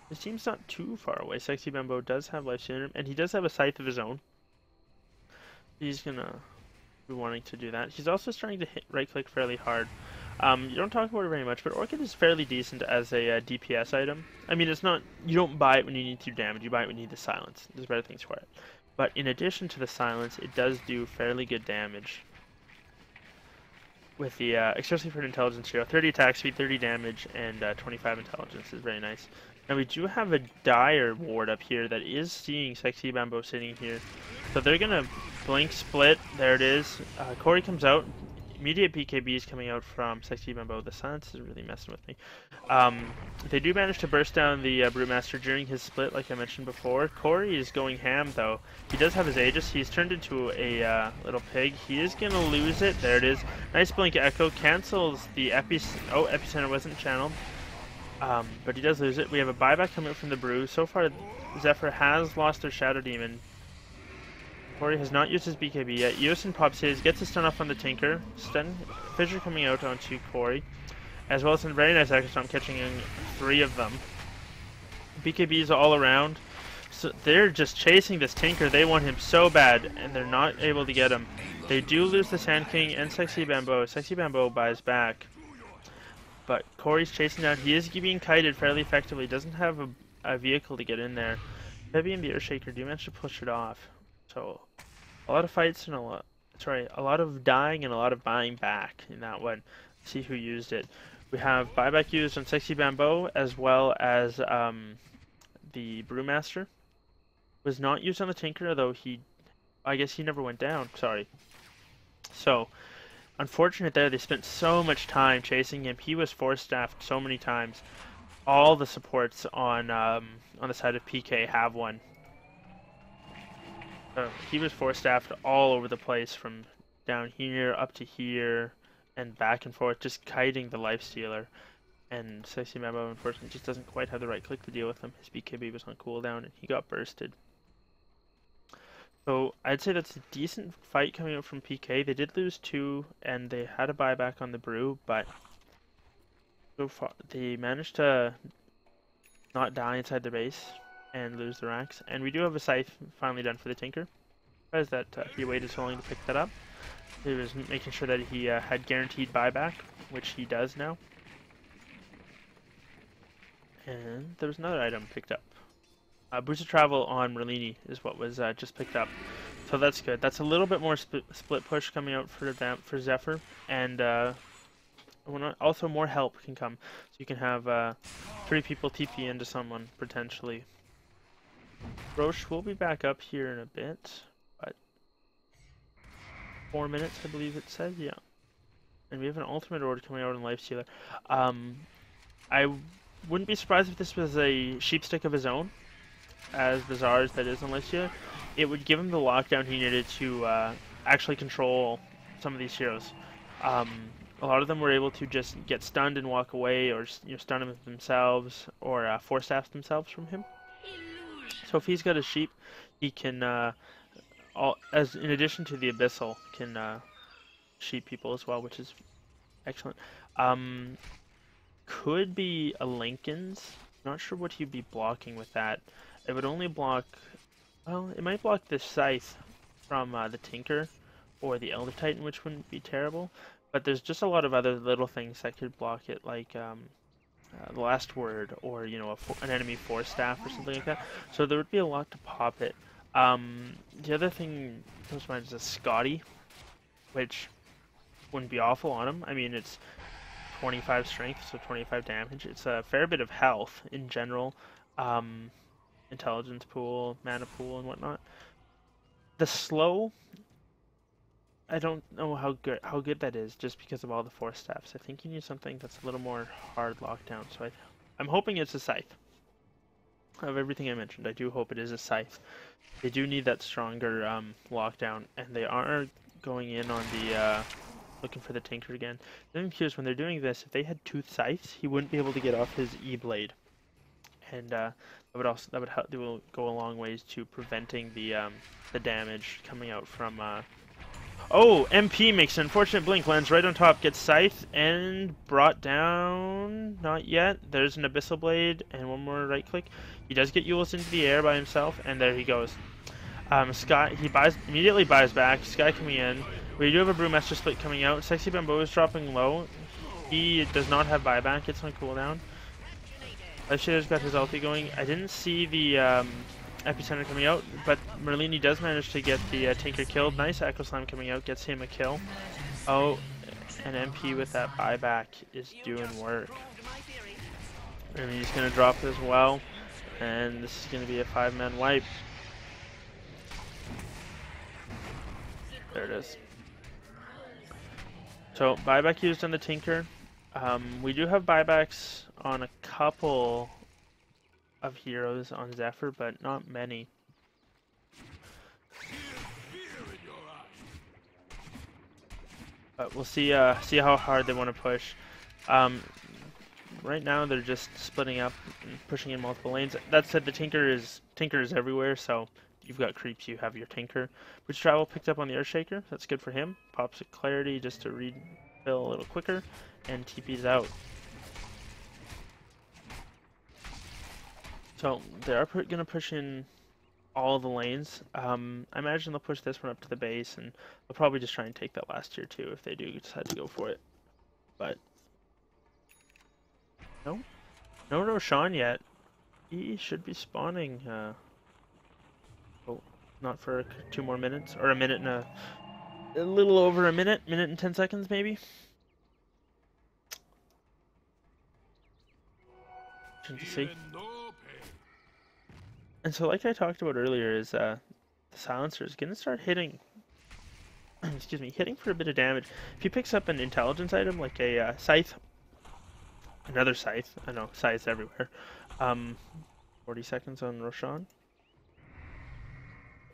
His team's not too far away. Sexy Bamboo does have life stealing, and he does have a Scythe of his own. He's gonna be wanting to do that. He's also starting to hit right click fairly hard. You don't talk about it very much, but Orchid is fairly decent as a DPS item. I mean, it's not, you don't buy it when you need to damage, you buy it when you need the silence. There's better things for it. But in addition to the silence, it does do fairly good damage. With the, especially for an intelligence hero, 30 attack speed, 30 damage, and 25 intelligence is very nice. Now we do have a Dire ward up here that is seeing Sexy Bamboo sitting here. So they're gonna blink split, there it is. Corey comes out, immediate BKBs coming out from Sexy Bimbo. The silence is really messing with me. They do manage to burst down the Brewmaster during his split, like I mentioned before. Corey is going ham, though. He does have his Aegis. He's turned into a little pig. He is going to lose it. There it is. Nice Blink Echo. Cancels the Epicenter wasn't channeled. But he does lose it. We have a buyback coming out from the Brew. So far, Zephyr has lost their Shadow Demon. Corey has not used his BKB yet. Yosin pops his, gets a stun off on the Tinker. Stun Fissure coming out onto Corey. As well as a very nice Echo Storm catching in 3 of them. BKBs all around. So they're just chasing this Tinker. They want him so bad, and they're not able to get him. They do lose the Sand King and Sexy Bambo. Sexy Bambo buys back. But Corey's chasing down. He is being kited fairly effectively. Doesn't have a vehicle to get in there. Heavy and the Earthshaker do manage to push it off. So a lot of fights and a lot of dying and a lot of buying back in that one. See who used it. We have buyback used on Sexy Bambo as well as the Brewmaster. Was not used on the Tinker, though I guess he never went down. Sorry. So unfortunate there. They spent so much time chasing him. He was force-staffed so many times. All the supports on the side of PK have one. He was force-staffed all over the place from down here up to here and back and forth, just kiting the Lifestealer. And Sexy Bambo, unfortunately, just doesn't quite have the right click to deal with him. His BKB was on cooldown and he got bursted. So I'd say that's a decent fight coming out from PK. They did lose 2 and they had a buyback on the Brew, but so far they managed to not die inside their base and lose the racks. And we do have a scythe finally done for the Tinker. Surprised that he waited so long to pick that up. He was making sure that he had guaranteed buyback, which he does now. And there was another item picked up. Boost of Travel on Merlini is what was just picked up. So that's good. That's a little bit more split push coming out for Zephyr. And also more help can come. So you can have 3 people TP into someone, potentially. Roche will be back up here in a bit. But 4 minutes, I believe it said. Yeah. And we have an Ultimate Order coming out in Lifestealer. I wouldn't be surprised if this was a Sheepstick of his own. As bizarre as that is on Lifestealer, it would give him the lockdown he needed to actually control some of these heroes. A lot of them were able to just get stunned and walk away, or stun him themselves, or force staff themselves from him. So if he's got a sheep, he can, in addition to the Abyssal, can sheep people as well, which is excellent. Could be a Lincoln's. Not sure what he'd be blocking with that. It would only block, well, it might block the Scythe from the Tinker or the Elder Titan, which wouldn't be terrible. But there's just a lot of other little things that could block it, like the Last Word or, an enemy force staff or something like that. So there would be a lot to pop it. The other thing that comes to mind is a Scotty, which wouldn't be awful on him. I mean, it's 25 strength, so 25 damage. It's a fair bit of health in general. Intelligence pool, mana pool, and whatnot. The slow, I don't know how good that is, just because of all the force staffs. I think you need something that's a little more hard lockdown. So I'm hoping it's a Scythe. Of everything I mentioned, I do hope it is a Scythe. They do need that stronger lockdown, and they are going in on the looking for the Tinker again. I'm curious, when they're doing this, if they had 2 Scythes, he wouldn't be able to get off his E-Blade. And that will go a long ways to preventing the damage coming out from. Oh, MP makes an unfortunate blink, lands right on top, gets Scythe and brought down. Not yet. There's an Abyssal Blade and one more right click. He does get Euless into the air by himself, and there he goes. Sky, he immediately buys back. Sky coming in. We do have a Brewmaster split coming out. Sexy Bambo is dropping low. He does not have buyback. It's on cooldown. Lifestealer's got his ulti going. I didn't see the Epicenter coming out, but Merlini does manage to get the Tinker killed. Nice Echo Slam coming out, gets him a kill. Oh, and MP with that buyback is doing work. And he's going to drop as well, and this is going to be a 5-man wipe. There it is. So buyback used on the Tinker. We do have buybacks on a couple of heroes on Zephyr, but not many. But we'll see how hard they want to push. Right now they're just splitting up and pushing in multiple lanes. That said, the Tinker is everywhere, so you've got creeps, you have your Tinker. Which Travel picked up on the Earthshaker, that's good for him. Pops a Clarity just to refill a little quicker, and TP's out. So they are going to push in all the lanes. I imagine they'll push this one up to the base, and they'll probably just try and take that last tier too if they do decide to go for it. But no Roshan yet. He should be spawning. Oh, not for 2 more minutes, or a minute and a little over a minute and 10 seconds maybe. To see. And so, like I talked about earlier, is the silencer is gonna start hitting. Excuse me, hitting for a bit of damage. If he picks up an intelligence item like a scythe, another scythe. I know scythes everywhere. 40 seconds on Roshan.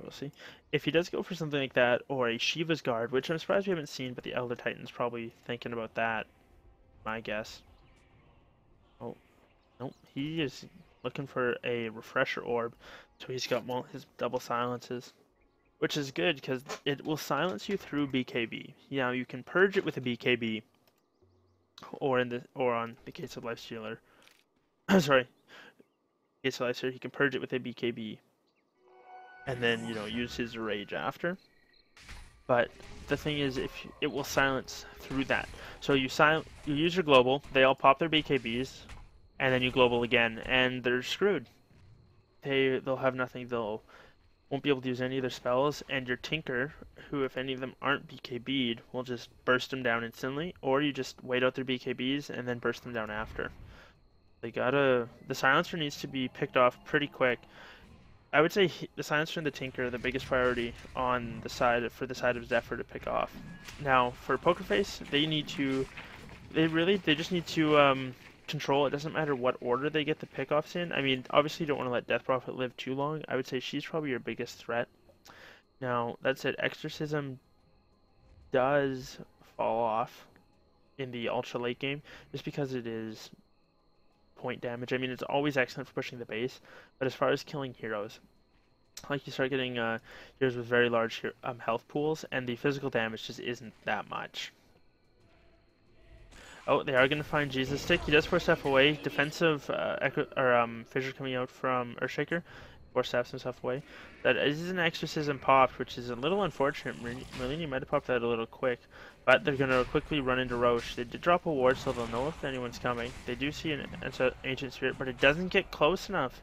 We'll see. If he does go for something like that, or a Shiva's Guard, which I'm surprised we haven't seen, but the Elder Titan's probably thinking about that. My guess. Oh, no, he is looking for a refresher orb, so he's got his double silences, which is good because it will silence you through BKB. Now you can purge it with a BKB, or on the case of Lifestealer. Sorry, case of Lifestealer, he can purge it with a BKB, and then use his rage after. But the thing is, if it will silence through that, so you use your global, they all pop their BKBs. And then you global again, and they're screwed. They'll have nothing. Won't be able to use any of their spells, and your Tinker, who if any of them aren't BKB'd, will just burst them down instantly, or you just wait out their BKBs and then burst them down after. The silencer needs to be picked off pretty quick. I would say the silencer and the Tinker are the biggest priority on the side of Zephyr to pick off. Now for Pokerface, they just need to control. It doesn't matter what order they get the pickoffs in. I mean, obviously you don't want to let Death Prophet live too long. I would say she's probably your biggest threat. Now, that said, Exorcism does fall off in the ultra late game just because it is point damage. I mean, it's always excellent for pushing the base, but as far as killing heroes, like you start getting heroes with very large health pools, and the physical damage just isn't that much. Oh, they are going to find Jesus Stick. He does 4-step away. Defensive fissure coming out from Earthshaker. 4-steps himself away. That is an Exorcism popped, which is a little unfortunate. Merlini might have popped that a little quick. But they're going to quickly run into Roche. They did drop a ward, so they'll know if anyone's coming. They do see an Ancient Spirit, but it doesn't get close enough.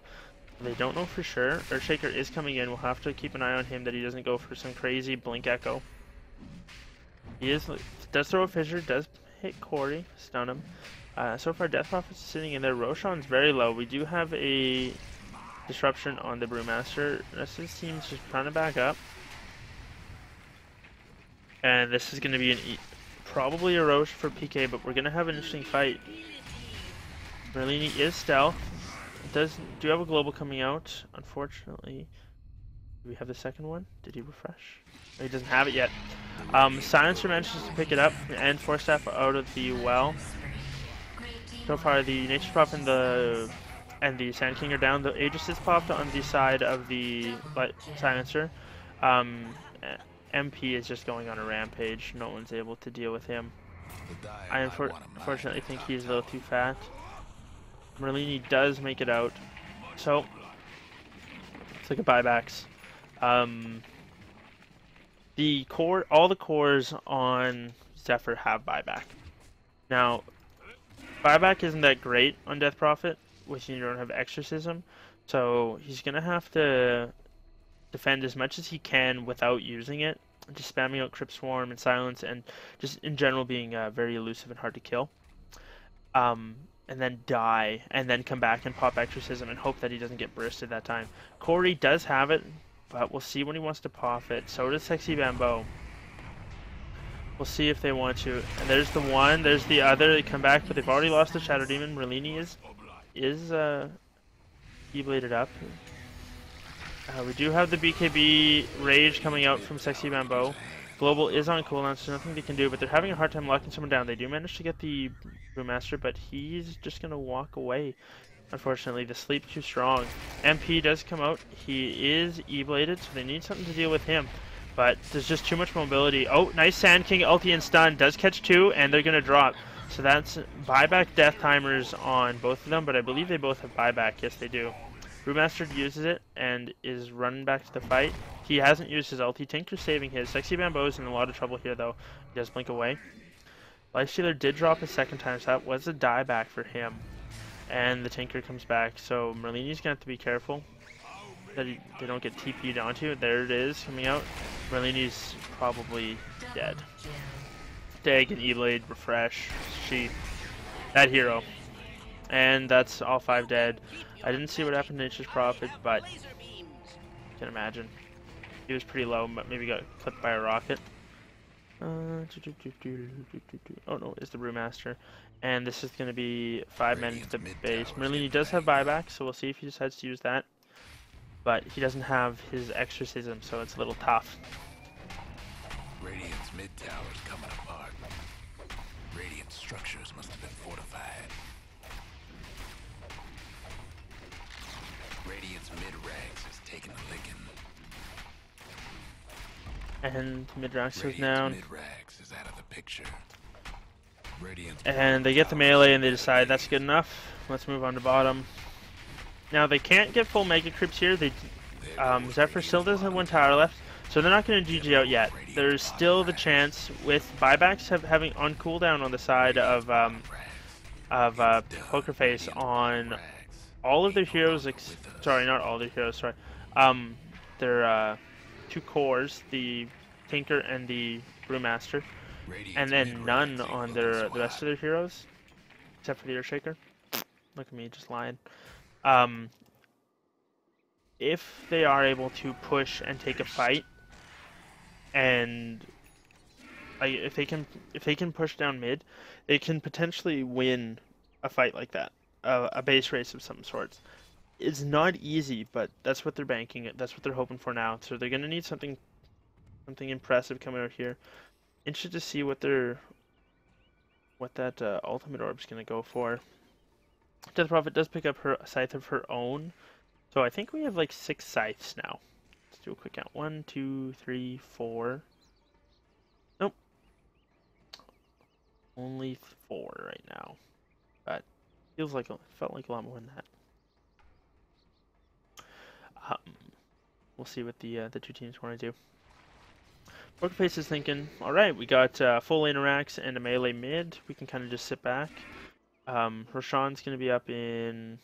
They don't know for sure. Earthshaker is coming in. We'll have to keep an eye on him that he doesn't go for some crazy Blink Echo. He does throw a fissure, does hit Corey, stun him. So far, Death Prophet's sitting in there. Roshan's very low. We do have a disruption on the Brewmaster. The rest of his team's just trying to back up. And this is going to be probably a Roche for PK, but we're going to have an interesting fight. Merlini is stealth. Do have a global coming out. Unfortunately, do we have the second one? Did he refresh? No, he doesn't have it yet. Silencer manages to pick it up and 4-step out of the well. So far, the Nature Prop and the Sand King are down. The Aegis is popped on the side of the Silencer. MP is just going on a rampage. No one's able to deal with him. I unfortunately think he's a little too fat. Merlini does make it out. So, let's look at buybacks. All the cores on Zephyr have buyback. Now, buyback isn't that great on Death Prophet, which you don't have Exorcism, so he's gonna have to defend as much as he can without using it, just spamming out Crypt Swarm and Silence, and just in general being very elusive and hard to kill. And then die, and then come back and pop Exorcism and hope that he doesn't get bursted that time. Corey does have it, but we'll see when he wants to pop it. So does Sexy Bambo. We'll see if they want to. And there's the one, there's the other. They come back, but they've already lost the Shadow Demon. Merlini is E-bladed up. We do have the BKB Rage coming out from Sexy Bamboo. Global is on cooldown, so there's nothing they can do, but they're having a hard time locking someone down. They do manage to get the Brewmaster, but he's just going to walk away. Unfortunately, the sleep too strong. MP does come out. He is E-bladed, so they need something to deal with him. But there's just too much mobility. Oh, nice Sand King ulti and stun. Does catch 2, and they're going to drop. So that's buyback death timers on both of them, but I believe they both have buyback. Yes, they do. Brewmaster uses it and is running back to the fight. He hasn't used his ulti. Tinker's saving his. Sexy Bamboo's in a lot of trouble here, though. He does blink away. Lifestealer did drop a second time, so that was a dieback for him. And the Tinker comes back, so Merlini's going to have to be careful that they don't get TP'd onto. There it is, coming out. Merlini's probably dead. Dag and E-Blade, refresh, sheep. That hero. And that's all 5 dead. I didn't see what happened to Nature's Prophet, but I can imagine. He was pretty low, but maybe got clipped by a rocket. Oh no, it's the Brewmaster. And this is going to be 5 men to the base. Merlini does have buyback, so we'll see if he decides to use that. But he doesn't have his exorcism, so it's a little tough. Radiant's mid tower's coming apart. Radiant structures must have been fortified. Radiant's mid-ranks is taking a licking. And mid-ranks goes down. Mid-ranks is out of the picture. And they get the melee and they decide that's good enough. Let's move on to bottom. Now they can't get full mega creeps here. Zephyr still does have 1 tower left, so they're not going to GG out yet. There's still the chance with buybacks having on cooldown on the side of Poker Face on all of their heroes. Sorry, not all their heroes. Sorry, their 2 cores, the Tinker and the Brewmaster, and then none on the rest of their heroes, except for the Earthshaker. Look at me, just lying. If they are able to push and take a fight, and if they can push down mid, they can potentially win a fight like that, a base race of some sorts. It's not easy, but that's what they're banking. That's what they're hoping for now. So they're gonna need something impressive coming out here. Interested to see what that ultimate orb's gonna go for. Death Prophet does pick up her scythe of her own, so I think we have like 6 scythes now. Let's do a quick count. 1, 2, 3, 4. Nope. Only 4 right now, but felt like a lot more than that. We'll see what the 2 teams want to do. Poker Face is thinking, all right, we got full interacts and a melee mid. We can kind of just sit back. Roshan's going to be up in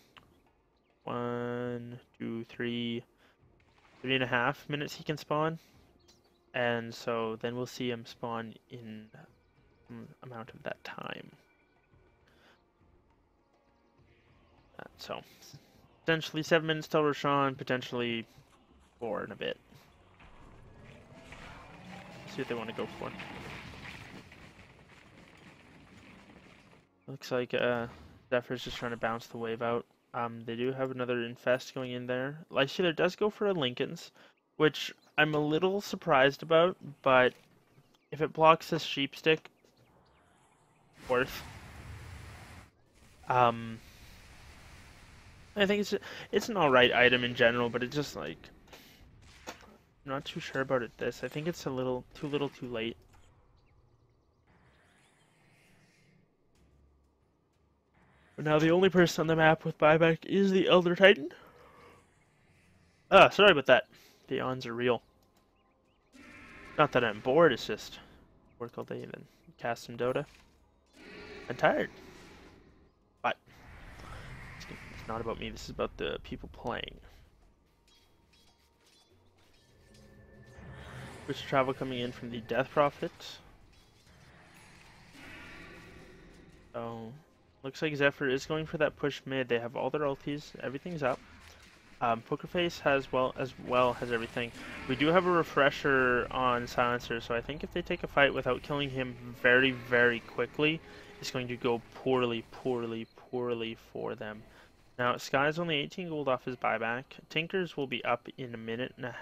1, 2, 3, 3.5 minutes he can spawn. And so then we'll see him spawn in some amount of that time. So potentially 7 minutes till Roshan, potentially 4 and a bit. See what they want to go for. Looks like Zephyr's just trying to bounce the wave out. They do have another Infest going in there. Lifestealer does go for a Lincoln's, which I'm a little surprised about, but if it blocks this sheep stick, worth. I think it's an alright item in general, but it's just like, I'm not too sure about this. I think it's a little too late. But now the only person on the map with buyback is the Elder Titan. Sorry about that. The ons are real. Not that I'm bored, it's just work all day and then cast some Dota. I'm tired. But it's not about me, this is about the people playing. Which travel coming in from the Death Prophet. So looks like Zephyr is going for that push mid. They have all their ultis, everything's up. Poker Face has has everything. We do have a refresher on Silencer, so I think if they take a fight without killing him very, very quickly, it's going to go poorly, poorly, poorly for them. Now, Sky's only 18 gold off his buyback. Tinker's will be up in a minute and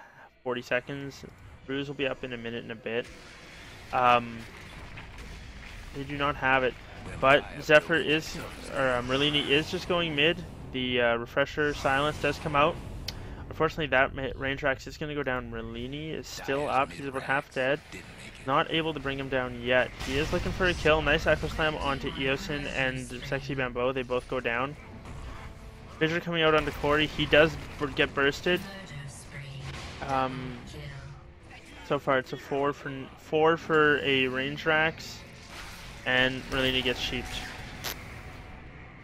40 seconds. Bruise will be up in a minute and a bit. They do not have it, but Zephyr is, or Merlini is just going mid. The refresher silence does come out. Unfortunately, that range axe is going to go down. Merlini is still up. He's about half dead. Not able to bring him down yet. He is looking for a kill. Nice Echo Slam onto Eosin and Sexy Bamboo. They both go down. Fissure coming out onto Corey. He does get bursted. So far, it's a four for a range axe. And Merlini gets sheeped.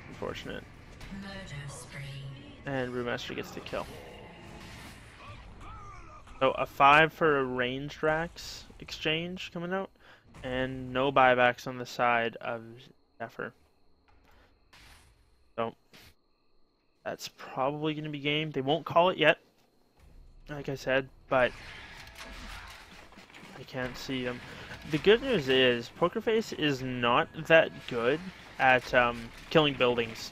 Unfortunate. And Brewmaster gets the kill. So a 5 for a ranged Rax exchange coming out. And no buybacks on the side of Zephyr. So that's probably going to be game. They won't call it yet, like I said, but I can't see them. The good news is Pokerface is not that good at killing buildings.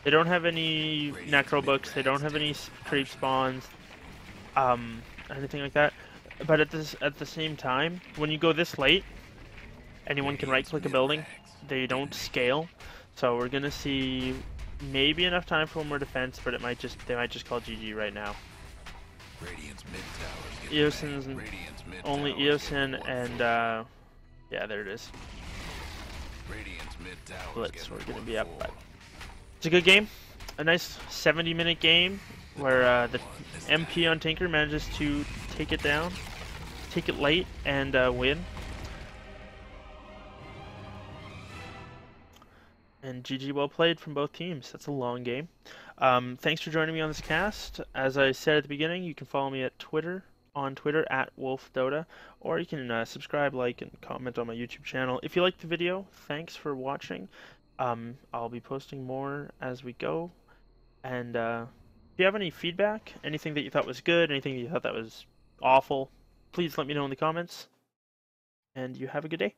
They don't have any necro books. They don't have any creep spawns, anything like that. But at the same time, when you go this late, anyone can right-click a building. They don't scale, so we're gonna see maybe enough time for one more defense, but they might just call GG right now. Eosin's only Eosin and yeah, there it is. Blitz, we're gonna be up, but it's a good game. A nice 70-minute game where the MP on Tinker manages to take it down, take it late, and win. And GG, well played from both teams. That's a long game. Thanks for joining me on this cast. As I said at the beginning, you can follow me at Twitter at WolfDota, or you can subscribe, like, and comment on my YouTube channel. If you liked the video, thanks for watching. I'll be posting more as we go. And if you have any feedback, anything that you thought was good, anything that you thought that was awful, please let me know in the comments. And you have a good day.